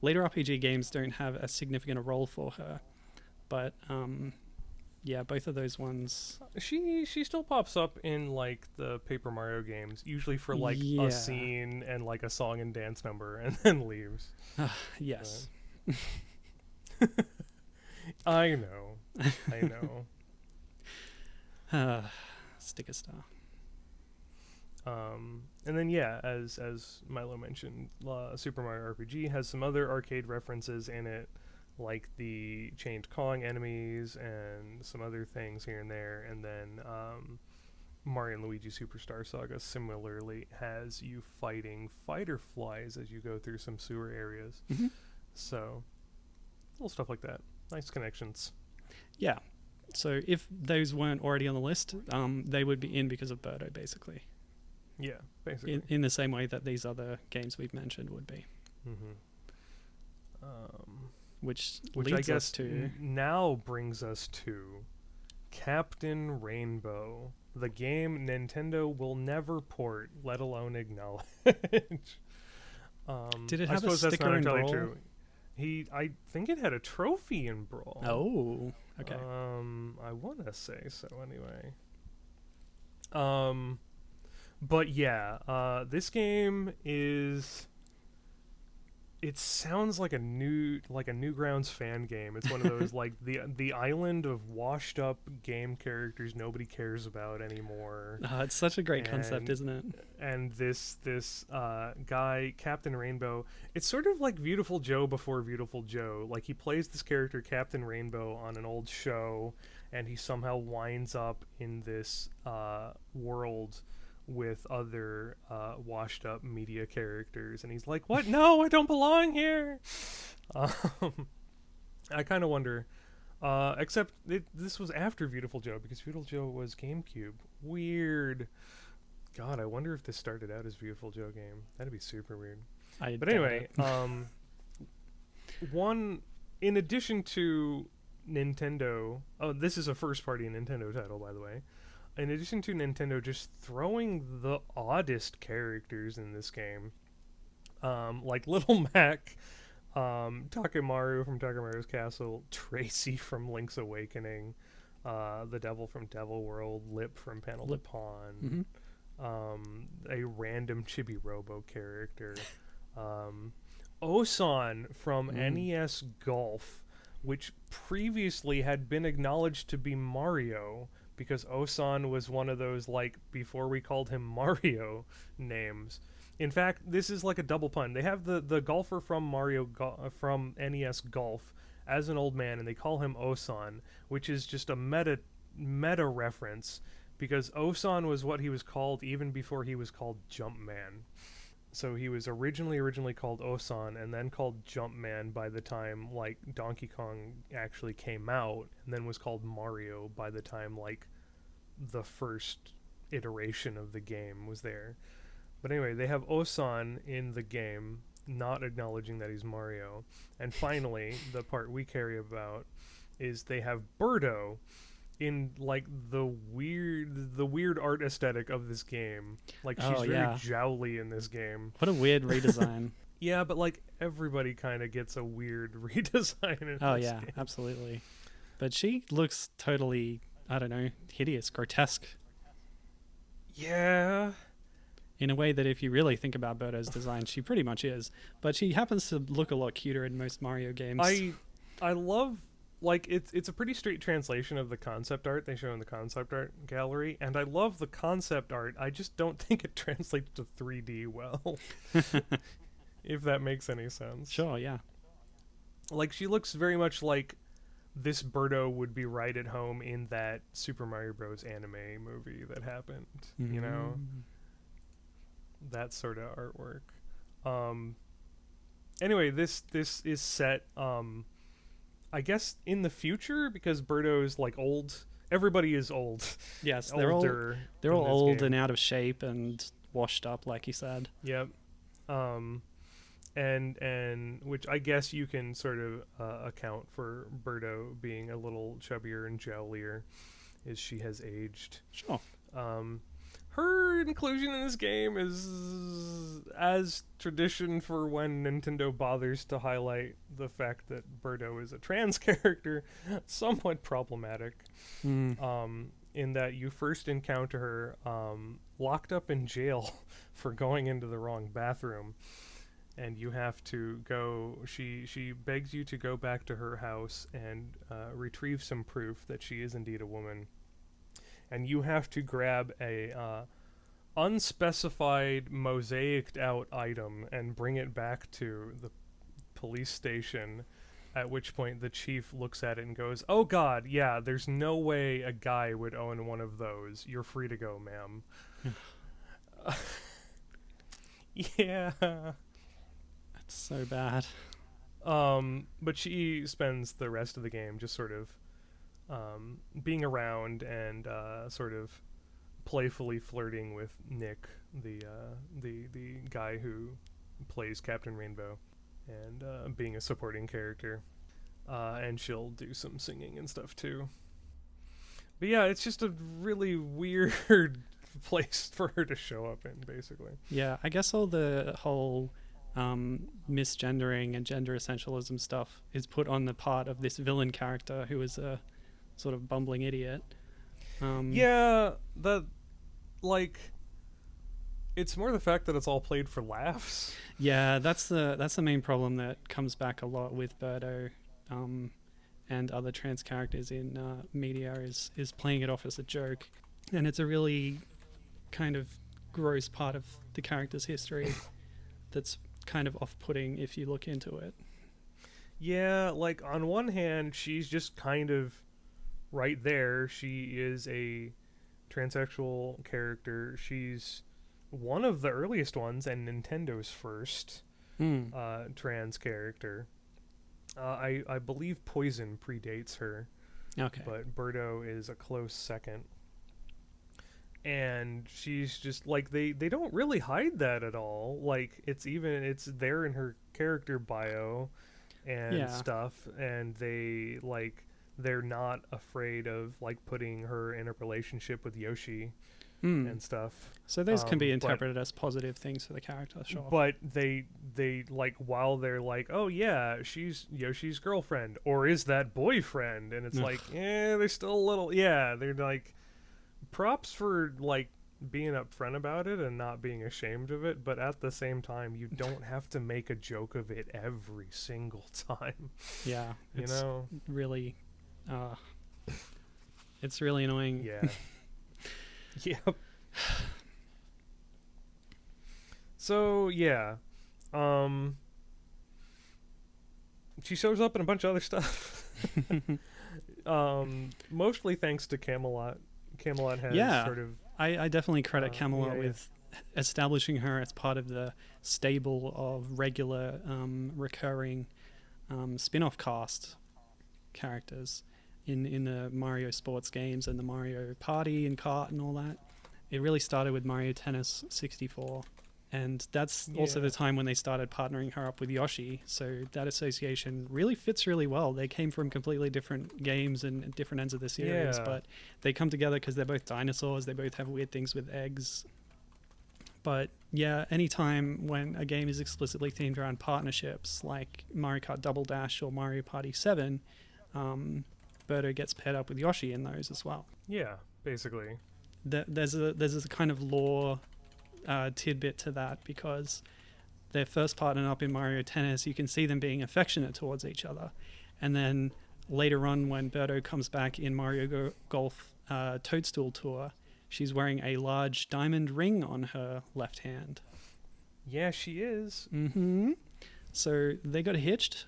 later RPG games don't have as significant a role for her, but both of those ones. She still pops up in like the Paper Mario games, usually for like a scene and like a song and dance number, and then leaves. Yes. I know. Sticker star. And then as Milo mentioned, Super Mario RPG has some other arcade references in it. like the chained Kong enemies and some other things here and there, and then Mario and Luigi Superstar Saga similarly has you fighting fighter flies as you go through some sewer areas. Mm-hmm. So, little stuff like that. Nice connections. Yeah. So if those weren't already on the list, they would be in because of Birdo, basically. Yeah, basically. In the same way that these other games we've mentioned would be. Mm-hmm. Which I leads guess us to... now brings us to Captain Rainbow, the game Nintendo will never port, let alone acknowledge. Did it I have a suppose that's sticker not in entirely Brawl? true. I think it had a trophy in Brawl. Oh, okay. I want to say so anyway. But yeah, this game is... It sounds like a Newgrounds fan game. It's one of those like the island of washed up game characters nobody cares about anymore. It's such a great concept, isn't it? And this guy, Captain Rainbow, it's sort of like Beautiful Joe before Beautiful Joe. Like he plays this character Captain Rainbow on an old show, and he somehow winds up in this world with other washed up media characters, and he's like, what? No, I don't belong here. I kind of wonder, except this was after Beautiful Joe, because Beautiful Joe was GameCube. Weird. God, I wonder if this started out as Beautiful Joe game. That'd be super weird. But anyway, in addition to Nintendo, this is a first party Nintendo title, by the way. In addition to Nintendo just throwing the oddest characters in this game, like Little Mac, Takemaru from Takemaru's Castle, Tracy from Link's Awakening, the Devil from Devil World, Lip from Panel de Pon, a random Chibi Robo character, Osan from NES Golf, which previously had been acknowledged to be Mario, because Osan was one of those, like, before we called him Mario names. In fact, this is like a double pun. They have the golfer from from NES Golf as an old man, and they call him Osan, which is just a meta reference, because Osan was what he was called even before he was called Jumpman. So he was originally called Osan, and then called Jumpman by the time, like, Donkey Kong actually came out, and then was called Mario by the time, like, the first iteration of the game was there. But anyway, they have Osan in the game, not acknowledging that he's Mario. And finally, the part we care about is they have Birdo in, like, the weird art aesthetic of this game. Like, she's very jowly in this game. What a weird redesign. Yeah, but, like, everybody kind of gets a weird redesign in this game. Absolutely. But she looks totally, I don't know, hideous, grotesque. Yeah. In a way that if you really think about Birdo's design, she pretty much is. But she happens to look a lot cuter in most Mario games. I love... Like, it's a pretty straight translation of the concept art they show in the concept art gallery, and I love the concept art. I just don't think it translates to 3D well, if that makes any sense. Sure, yeah. Like, she looks very much like this Birdo would be right at home in that Super Mario Bros. Anime movie that happened, you know? That sort of artwork. Anyway, this is set... I guess in the future, because Birdo's like old. Everybody is old. Yes, they're all old and out of shape and washed up, like you said. Yep. And which I guess you can sort of account for Birdo being a little chubbier and jowlier as she has aged. Sure. Her inclusion in this game is, as tradition for when Nintendo bothers to highlight the fact that Birdo is a trans character, somewhat problematic. In that you first encounter her locked up in jail for going into the wrong bathroom, and you have to go... She begs you to go back to her house and retrieve some proof that she is indeed a woman. And you have to grab a unspecified mosaiced out item and bring it back to the police station At which point the chief looks at it and goes, "Oh God, yeah, there's no way a guy would own one of those. You're free to go, ma'am." Yeah. That's so bad. But she spends the rest of the game just sort of being around and sort of playfully flirting with Nick, the guy who plays Captain Rainbow, and being a supporting character. And she'll do some singing and stuff too. But yeah, it's just a really weird place for her to show up in, basically. Yeah, I guess all the whole misgendering and gender essentialism stuff is put on the part of this villain character who is a sort of bumbling idiot. Yeah, it's more the fact that it's all played for laughs. Yeah, that's the main problem that comes back a lot with Birdo and other trans characters in media is playing it off as a joke, and it's a really kind of gross part of the character's history that's kind of off-putting if you look into it. Yeah, like on one hand, she's just kind of right there. She is a transsexual character. She's one of the earliest ones and Nintendo's first trans character. I believe Poison predates her. Okay. But Birdo is a close second. And she's just like they don't really hide that at all. Like it's there in her character bio and stuff, and they're not afraid of like putting her in a relationship with Yoshi and stuff. So those can be interpreted as positive things for the character, sure. But they like while they're like, oh yeah, she's Yoshi's girlfriend, or is that boyfriend? And it's like, they're still a little they're like, props for like being upfront about it and not being ashamed of it, but at the same time you don't have to make a joke of it every single time. Yeah, you know, really it's really annoying. Yeah. Yep. So yeah, she shows up in a bunch of other stuff. Mostly thanks to Camelot. Camelot has sort of... I definitely credit Camelot with establishing her as part of the stable of regular recurring spin-off cast characters in the Mario sports games and the Mario Party and Kart and all that. It really started with Mario Tennis 64, and that's also the time when they started partnering her up with Yoshi, so that association really fits really well. They came from completely different games and different ends of the series, but they come together because they're both dinosaurs, they both have weird things with eggs. But yeah, anytime when a game is explicitly themed around partnerships, like Mario Kart Double Dash or Mario Party 7, Birdo gets paired up with Yoshi in those as well. Yeah, basically. There's a kind of lore tidbit to that, because their first partner up in Mario Tennis, you can see them being affectionate towards each other, and then later on when Birdo comes back in Mario Golf Toadstool Tour, she's wearing a large diamond ring on her left hand. Yeah, she is. Mm-hmm. So they got hitched.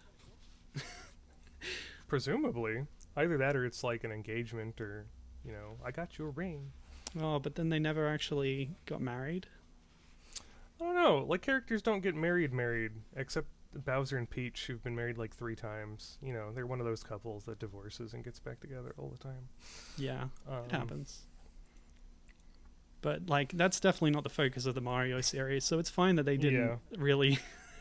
Presumably. Either that or it's like an engagement, or, I got you a ring. Oh, but then they never actually got married. I don't know. Like, characters don't get married, except Bowser and Peach, who've been married like 3 times. They're one of those couples that divorces and gets back together all the time. Yeah, it happens. But, like, that's definitely not the focus of the Mario series, so it's fine that they didn't really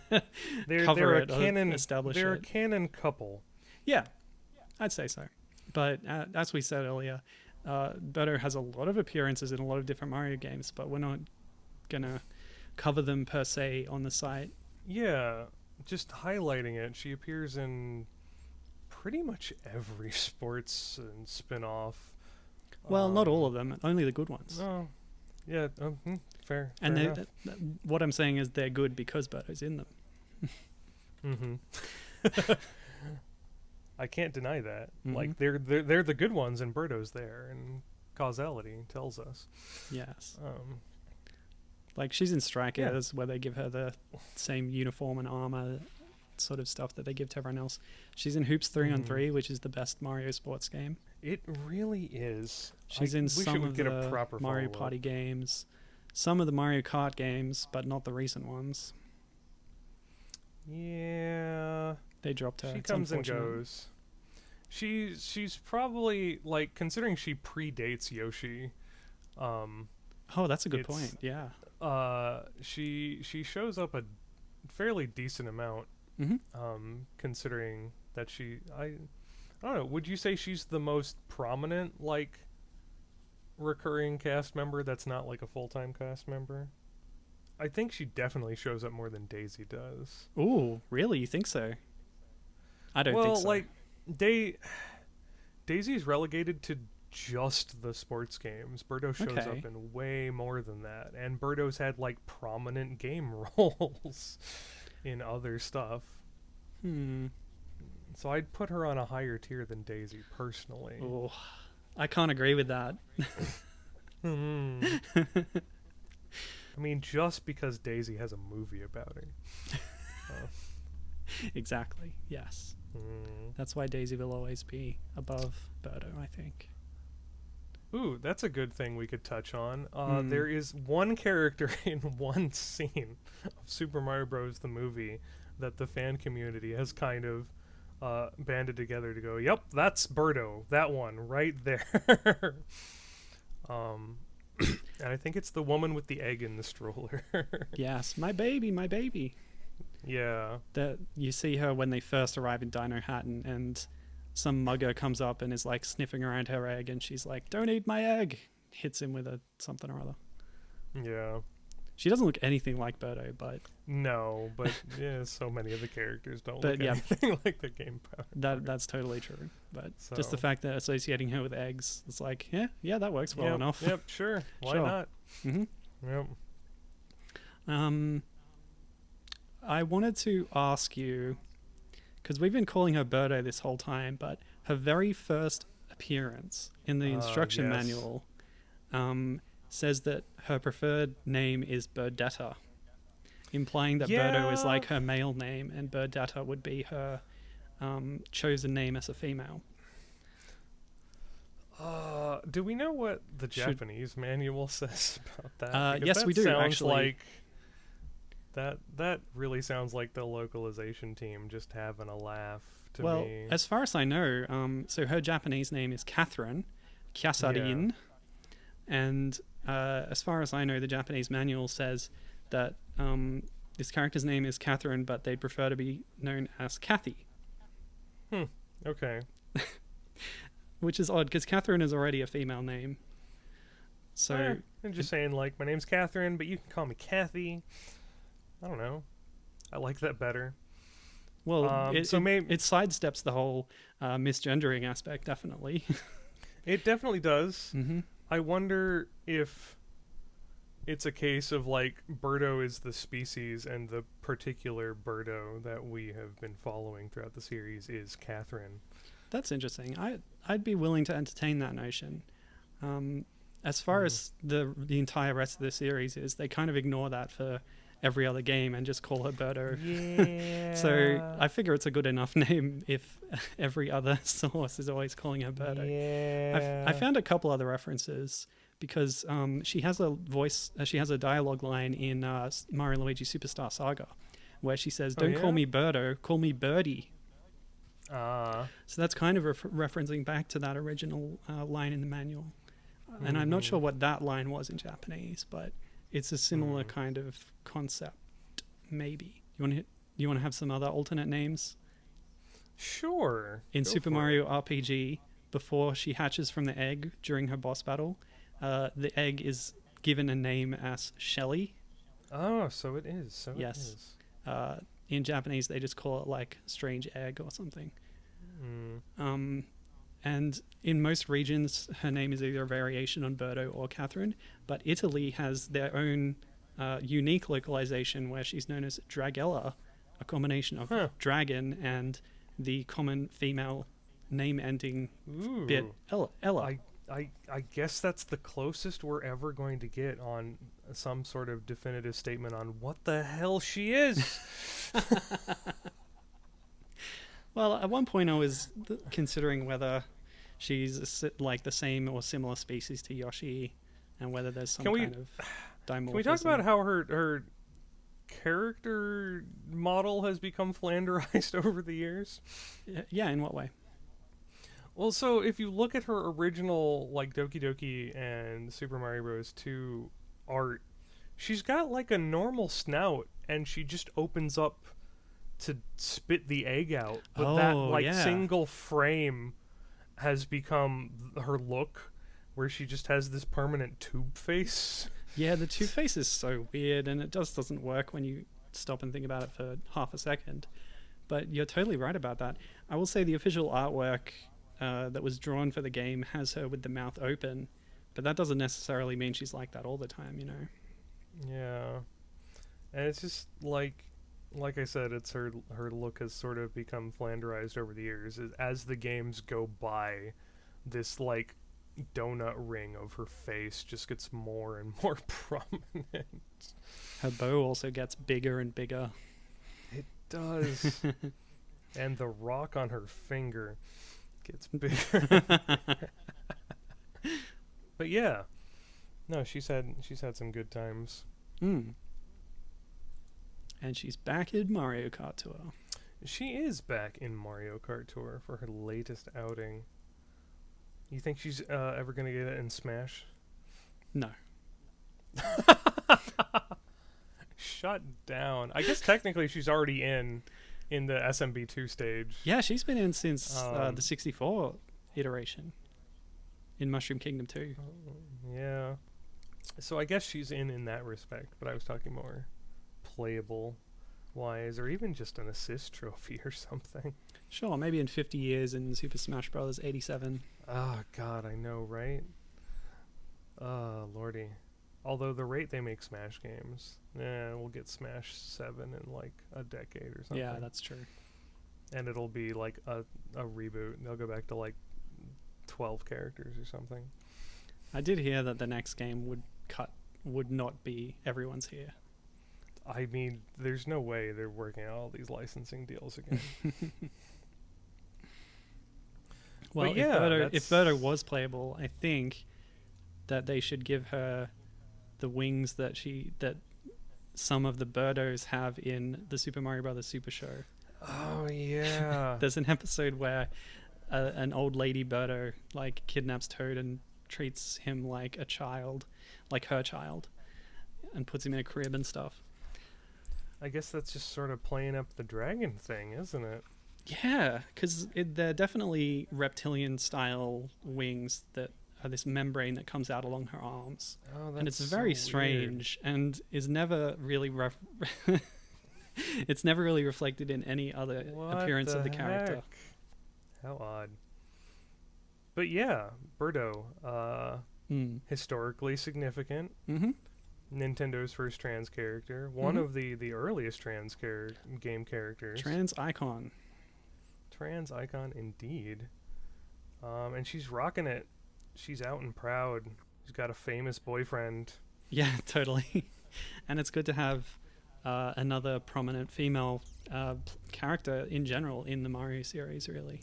cover it or establish it. They're a canon couple. Yeah, I'd say so. But as we said earlier, Birdo has a lot of appearances in a lot of different Mario games, but we're not going to cover them per se on the site. Yeah, just highlighting it. She appears in pretty much every sports and spin-off. Well, not all of them, only the good ones. Oh, yeah, fair. And what I'm saying is they're good because Birdo's in them. Mm-hmm. I can't deny that. Mm-hmm. Like they're the good ones, and Birdo's there, and causality tells us. Yes. Like she's in Strikers, where they give her the same uniform and armor sort of stuff that they give to everyone else. She's in Hoops 3-on-3, which is the best Mario sports game. It really is. She's in some of the Mario Party games, some of the Mario Kart games, but not the recent ones. Yeah. They dropped her. She comes and goes. She's probably, like, considering she predates Yoshi. Oh, that's a good point. Yeah. She shows up a fairly decent amount. Considering that I don't know. Would you say she's the most prominent, like, recurring cast member that's not like a full-time cast member? I think she definitely shows up more than Daisy does. Ooh, really? You think so? I don't think so. Well, like, Daisy's relegated to just the sports games. Birdo shows up in way more than that. And Birdo's had, like, prominent game roles in other stuff. So I'd put her on a higher tier than Daisy, personally. Oh, I can't agree with that. I mean, just because Daisy has a movie about her. Exactly, yes. That's why Daisy will always be above Birdo, I think. Ooh, that's a good thing we could touch on. There is one character in one scene of Super Mario Bros. The movie that the fan community has kind of banded together to go, yep, that's Birdo. That one, right there. And I think it's the woman with the egg in the stroller. Yes, my baby, my baby. Yeah. That you see her when they first arrive in Dino Hatton, and some mugger comes up and is like sniffing around her egg, and she's like, "Don't eat my egg!" Hits him with a something or other. Yeah. She doesn't look anything like Birdo, but no, but yeah, so many of the characters don't look anything like their game power. That's totally true. But just the fact that associating her with eggs, it's like, yeah, that works well enough. Yep, sure. Why not? Yep. I wanted to ask you, because we've been calling her Birdo this whole time, but her very first appearance in the instruction manual says that her preferred name is Birdetta, implying that Birdo is like her male name and Birdetta would be her chosen name as a female. Do we know what the Japanese manual says about that? Yes, we do, actually. Like that really sounds like the localization team just having a laugh to me. Well, as far as I know, so her Japanese name is Catherine Kyasarin, and as far as I know, the Japanese manual says that this character's name is Catherine, but they'd prefer to be known as Kathy. Okay. Which is odd, because Catherine is already a female name. So I'm just saying, like, my name's Catherine, but you can call me Kathy. I don't know. I like that better. Well, it sidesteps the whole misgendering aspect, definitely. It definitely does. I wonder if it's a case of, like, Birdo is the species and the particular Birdo that we have been following throughout the series is Catherine. That's interesting. I'd be willing to entertain that notion. As far as the entire rest of the series is, they kind of ignore that for every other game and just call her Birdo. Yeah. So I figure it's a good enough name if every other source is always calling her Birdo. Yeah. I found a couple other references because she has a dialogue line in Mario & Luigi Superstar Saga where she says, "Don't call me Birdo, call me Birdie." So that's kind of referencing back to that original line in the manual. And I'm not sure what that line was in Japanese, but it's a similar kind of concept, maybe. You want to have some other alternate names? Sure. In Super Mario RPG, before she hatches from the egg during her boss battle, the egg is given a name as Shelly. Oh, so it is. Yes. In Japanese, they just call it like strange egg or something. And in most regions, her name is either a variation on Birdo or Catherine, but Italy has their own unique localization where she's known as Dragella, a combination of dragon and the common female name-ending bit, Ella. I guess that's the closest we're ever going to get on some sort of definitive statement on what the hell she is. Well, at one point I was considering whether she's like the same or similar species to Yoshi, and whether there's some kind of dimorphism. Can we talk about how her character model has become flanderized over the years? Yeah, in what way? Well, so if you look at her original, like, Doki Doki and Super Mario Bros. 2 art, she's got, like, a normal snout, and she just opens up to spit the egg out. But that, like, single frame has become her look, where she just has this permanent tube face. Yeah, the tube face is so weird, and it just doesn't work when you stop and think about it for half a second. But you're totally right about that. I will say the official artwork that was drawn for the game has her with the mouth open, but that doesn't necessarily mean she's like that all the time, you know? Yeah. And it's just like I said, it's her look has sort of become flanderized over the years. As the games go by, this, like, donut ring of her face just gets more and more prominent. Her bow also gets bigger and bigger. It does. And the rock on her finger gets bigger. But yeah, no, she's had some good times. And she's back in Mario Kart Tour. She is back in Mario Kart Tour for her latest outing. You think she's ever gonna get it in Smash? No. Shut down. I guess technically she's already in the SMB2 stage. Yeah, she's been in since the 64 iteration in Mushroom Kingdom 2. Yeah. So I guess she's in that respect, but I was talking more playable wise, or even just an assist trophy or something. Sure, maybe in 50 years in Super Smash Bros. 87. Oh, God, I know, right? Lordy. Although the rate they make Smash games, we'll get Smash 7 in like a decade or something. Yeah, that's true. And it'll be like a reboot. They'll go back to like 12 characters or something. I did hear that the next game would not be Everyone's Here. I mean, there's no way they're working out all these licensing deals again. Well, yeah, if Birdo was playable, I think that they should give her the wings that some of the Birdos have in the Super Mario Brothers Super Show. Oh yeah. There's an episode where an old lady Birdo like kidnaps Toad and treats him like a child, like her child, and puts him in a crib and stuff. I guess that's just sort of playing up the dragon thing, isn't it? Yeah, because they're definitely reptilian-style wings that are this membrane that comes out along her arms. Oh, that's and it's very so strange weird. and is never really it's never really reflected in any other appearance of the character. Heck? How odd. But yeah, Birdo, historically significant. Mm-hmm. Nintendo's first trans character, one of the earliest trans game characters. Trans icon. Trans icon indeed. And she's rocking it. She's out and proud. She's got a famous boyfriend. Yeah, totally. And it's good to have another prominent female character in general in the Mario series, really.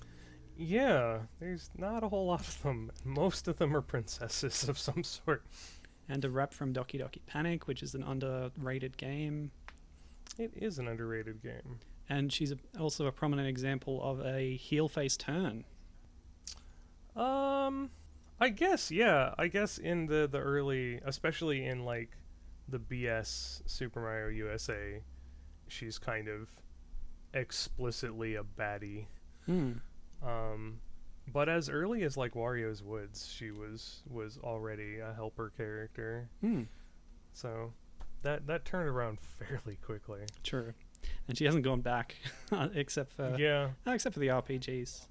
Yeah, there's not a whole lot of them. Most of them are princesses of some sort. And a rep from Doki Doki Panic, which is an underrated game. It is an underrated game. And she's also a prominent example of a heel face turn. I guess, yeah. I guess in the early, especially in like the BS Super Mario USA, she's kind of explicitly a baddie. But as early as like Wario's Woods, she was already a helper character. So that turned around fairly quickly. True. And she hasn't gone back except for the RPGs.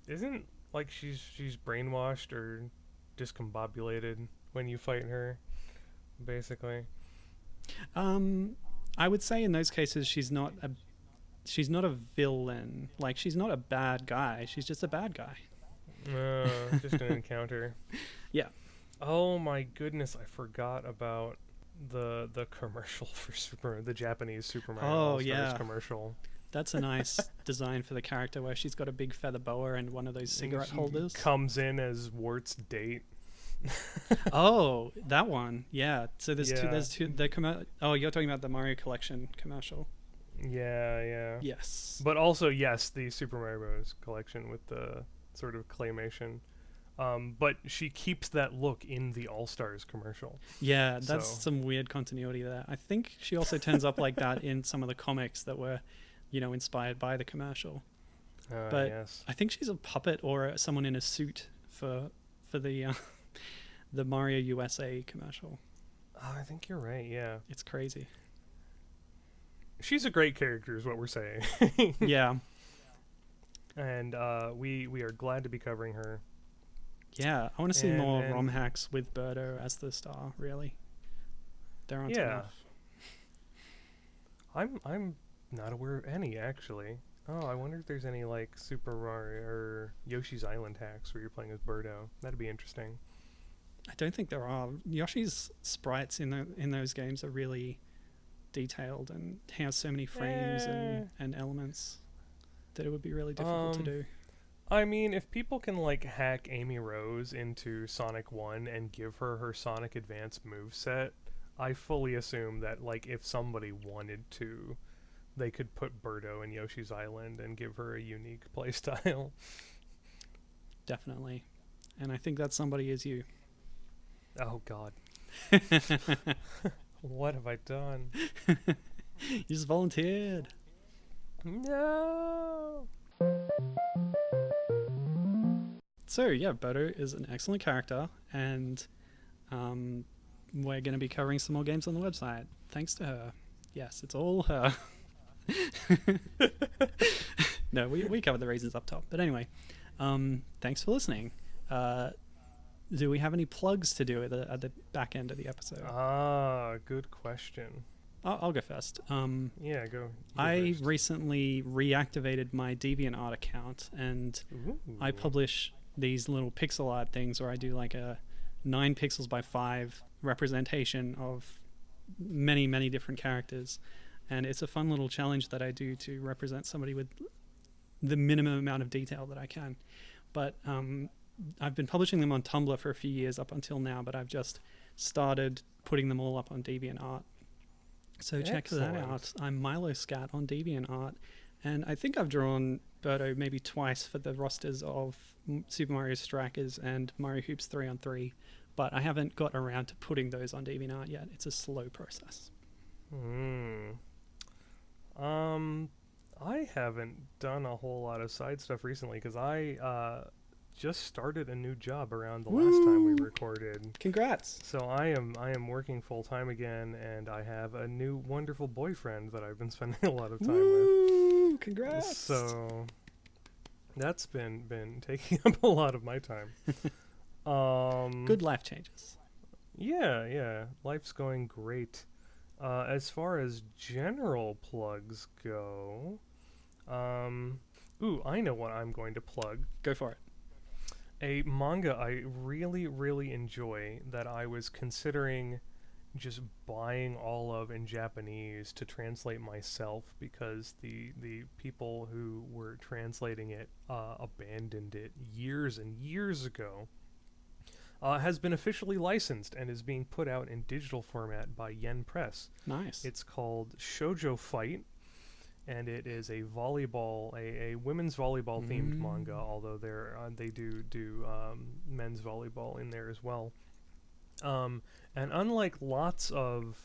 Isn't like she's brainwashed or discombobulated when you fight her, basically? I would say in those cases she's not a villain. Like, she's not a bad guy. She's just a bad guy. Just an encounter. Yeah. Oh my goodness, I forgot about the commercial for the Japanese Super Mario Oh, All Stars yeah. commercial. That's a nice design for the character where she's got a big feather boa and one of those cigarette She holders. comes in as Wart's date. Oh, that one. Yeah. So there's two. Yeah. There's two. Oh, you're talking about the Mario Collection commercial. Yeah. Yes. But also, yes, the Super Mario Bros. Collection with the sort of claymation. But she keeps that look in the All Stars commercial. Yeah, that's So- some weird continuity there. I think she also turns up like that in some of the comics that were, inspired by the commercial. But yes. I think she's a puppet or someone in a suit for the the Mario USA commercial. Oh, I think you're right, yeah. It's crazy. She's a great character is what we're saying. Yeah. And we are glad to be covering her. Yeah, I want to see And- more and- ROM hacks with Birdo as the star, really. There aren't Yeah. enough. I'm not aware of any, actually. Oh, I wonder if there's any, like, Super Mario or Yoshi's Island hacks where you're playing as Birdo. That'd be interesting. I don't think there are. Yoshi's sprites in those games are really detailed and has so many frames and elements that it would be really difficult to do. I mean, if people can, like, hack Amy Rose into Sonic 1 and give her Sonic Advance moveset, I fully assume that, like, if somebody wanted to, they could put Birdo in Yoshi's Island and give her a unique playstyle. Definitely. And I think that somebody is you. Oh, God. What have I done? You just volunteered. No! So, yeah, Birdo is an excellent character, and we're going to be covering some more games on the website. Thanks to her. Yes, it's all her. No, we covered the reasons up top. But anyway, thanks for listening. Do we have any plugs to do at the back end of the episode? Good question. I'll go first. Yeah, go. I first. recently reactivated my DeviantArt account, and Ooh. I publish these little pixel art things where I do like a 9 pixels by 5 representation of many, many different characters. And it's a fun little challenge that I do to represent somebody with the minimum amount of detail that I can. But I've been publishing them on Tumblr for a few years up until now, but I've just started putting them all up on DeviantArt. So check that Excellent. out. I'm MiloScat on DeviantArt, and I think I've drawn Birdo maybe twice for the rosters of Super Mario Strikers and Mario Hoops 3-on-3, but I haven't got around to putting those on DeviantArt yet. It's a slow process. I haven't done a whole lot of side stuff recently because I just started a new job around the last time we recorded. Congrats! So I am working full time again, and I have a new wonderful boyfriend that I've been spending a lot of time with. Congrats! So that's been taking up a lot of my time. Good life changes. Yeah, life's going great. As far as general plugs go, I know what I'm going to plug. Go for it. A manga I really, really enjoy that I was considering just buying all of in Japanese to translate myself because the people who were translating it abandoned it years and years ago. Has been officially licensed and is being put out in digital format by Yen Press. Nice. It's called Shoujo Fight, and it is a volleyball, a women's volleyball themed manga. Although they do men's volleyball in there as well. And unlike lots of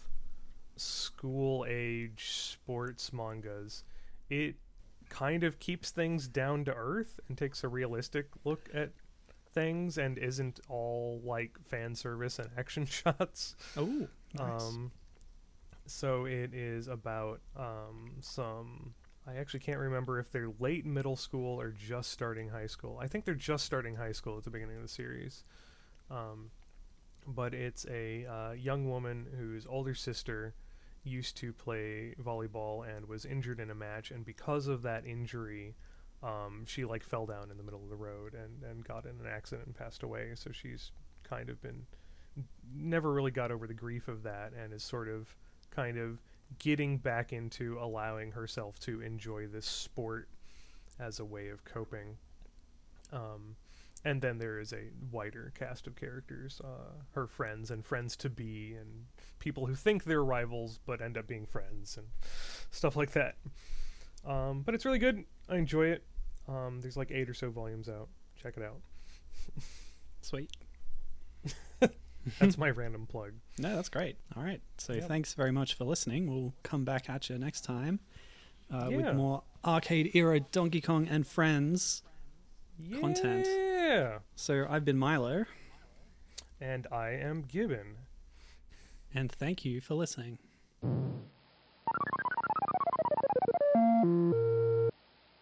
school age sports mangas, it kind of keeps things down to earth and takes a realistic look at things and isn't all like fan service and action shots. Oh, nice. So it is about I actually can't remember if they're late middle school or just starting high school. I think they're just starting high school at the beginning of the series. But it's a young woman whose older sister used to play volleyball and was injured in a match, and because of that injury, she like fell down in the middle of the road and got in an accident and passed away. So she's kind of been never really got over the grief of that, and is sort of kind of getting back into allowing herself to enjoy this sport as a way of coping. And then there is a wider cast of characters, her friends and friends to be, and people who think they're rivals but end up being friends, and stuff like that. But it's really good. I enjoy it. There's like 8 or so volumes out. Check it out. Sweet. That's my random plug. No, that's great. All right. So thanks very much for listening. We'll come back at you next time with more arcade era Donkey Kong and Friends content. Yeah. So I've been Milo. And I am Gibbon. And thank you for listening.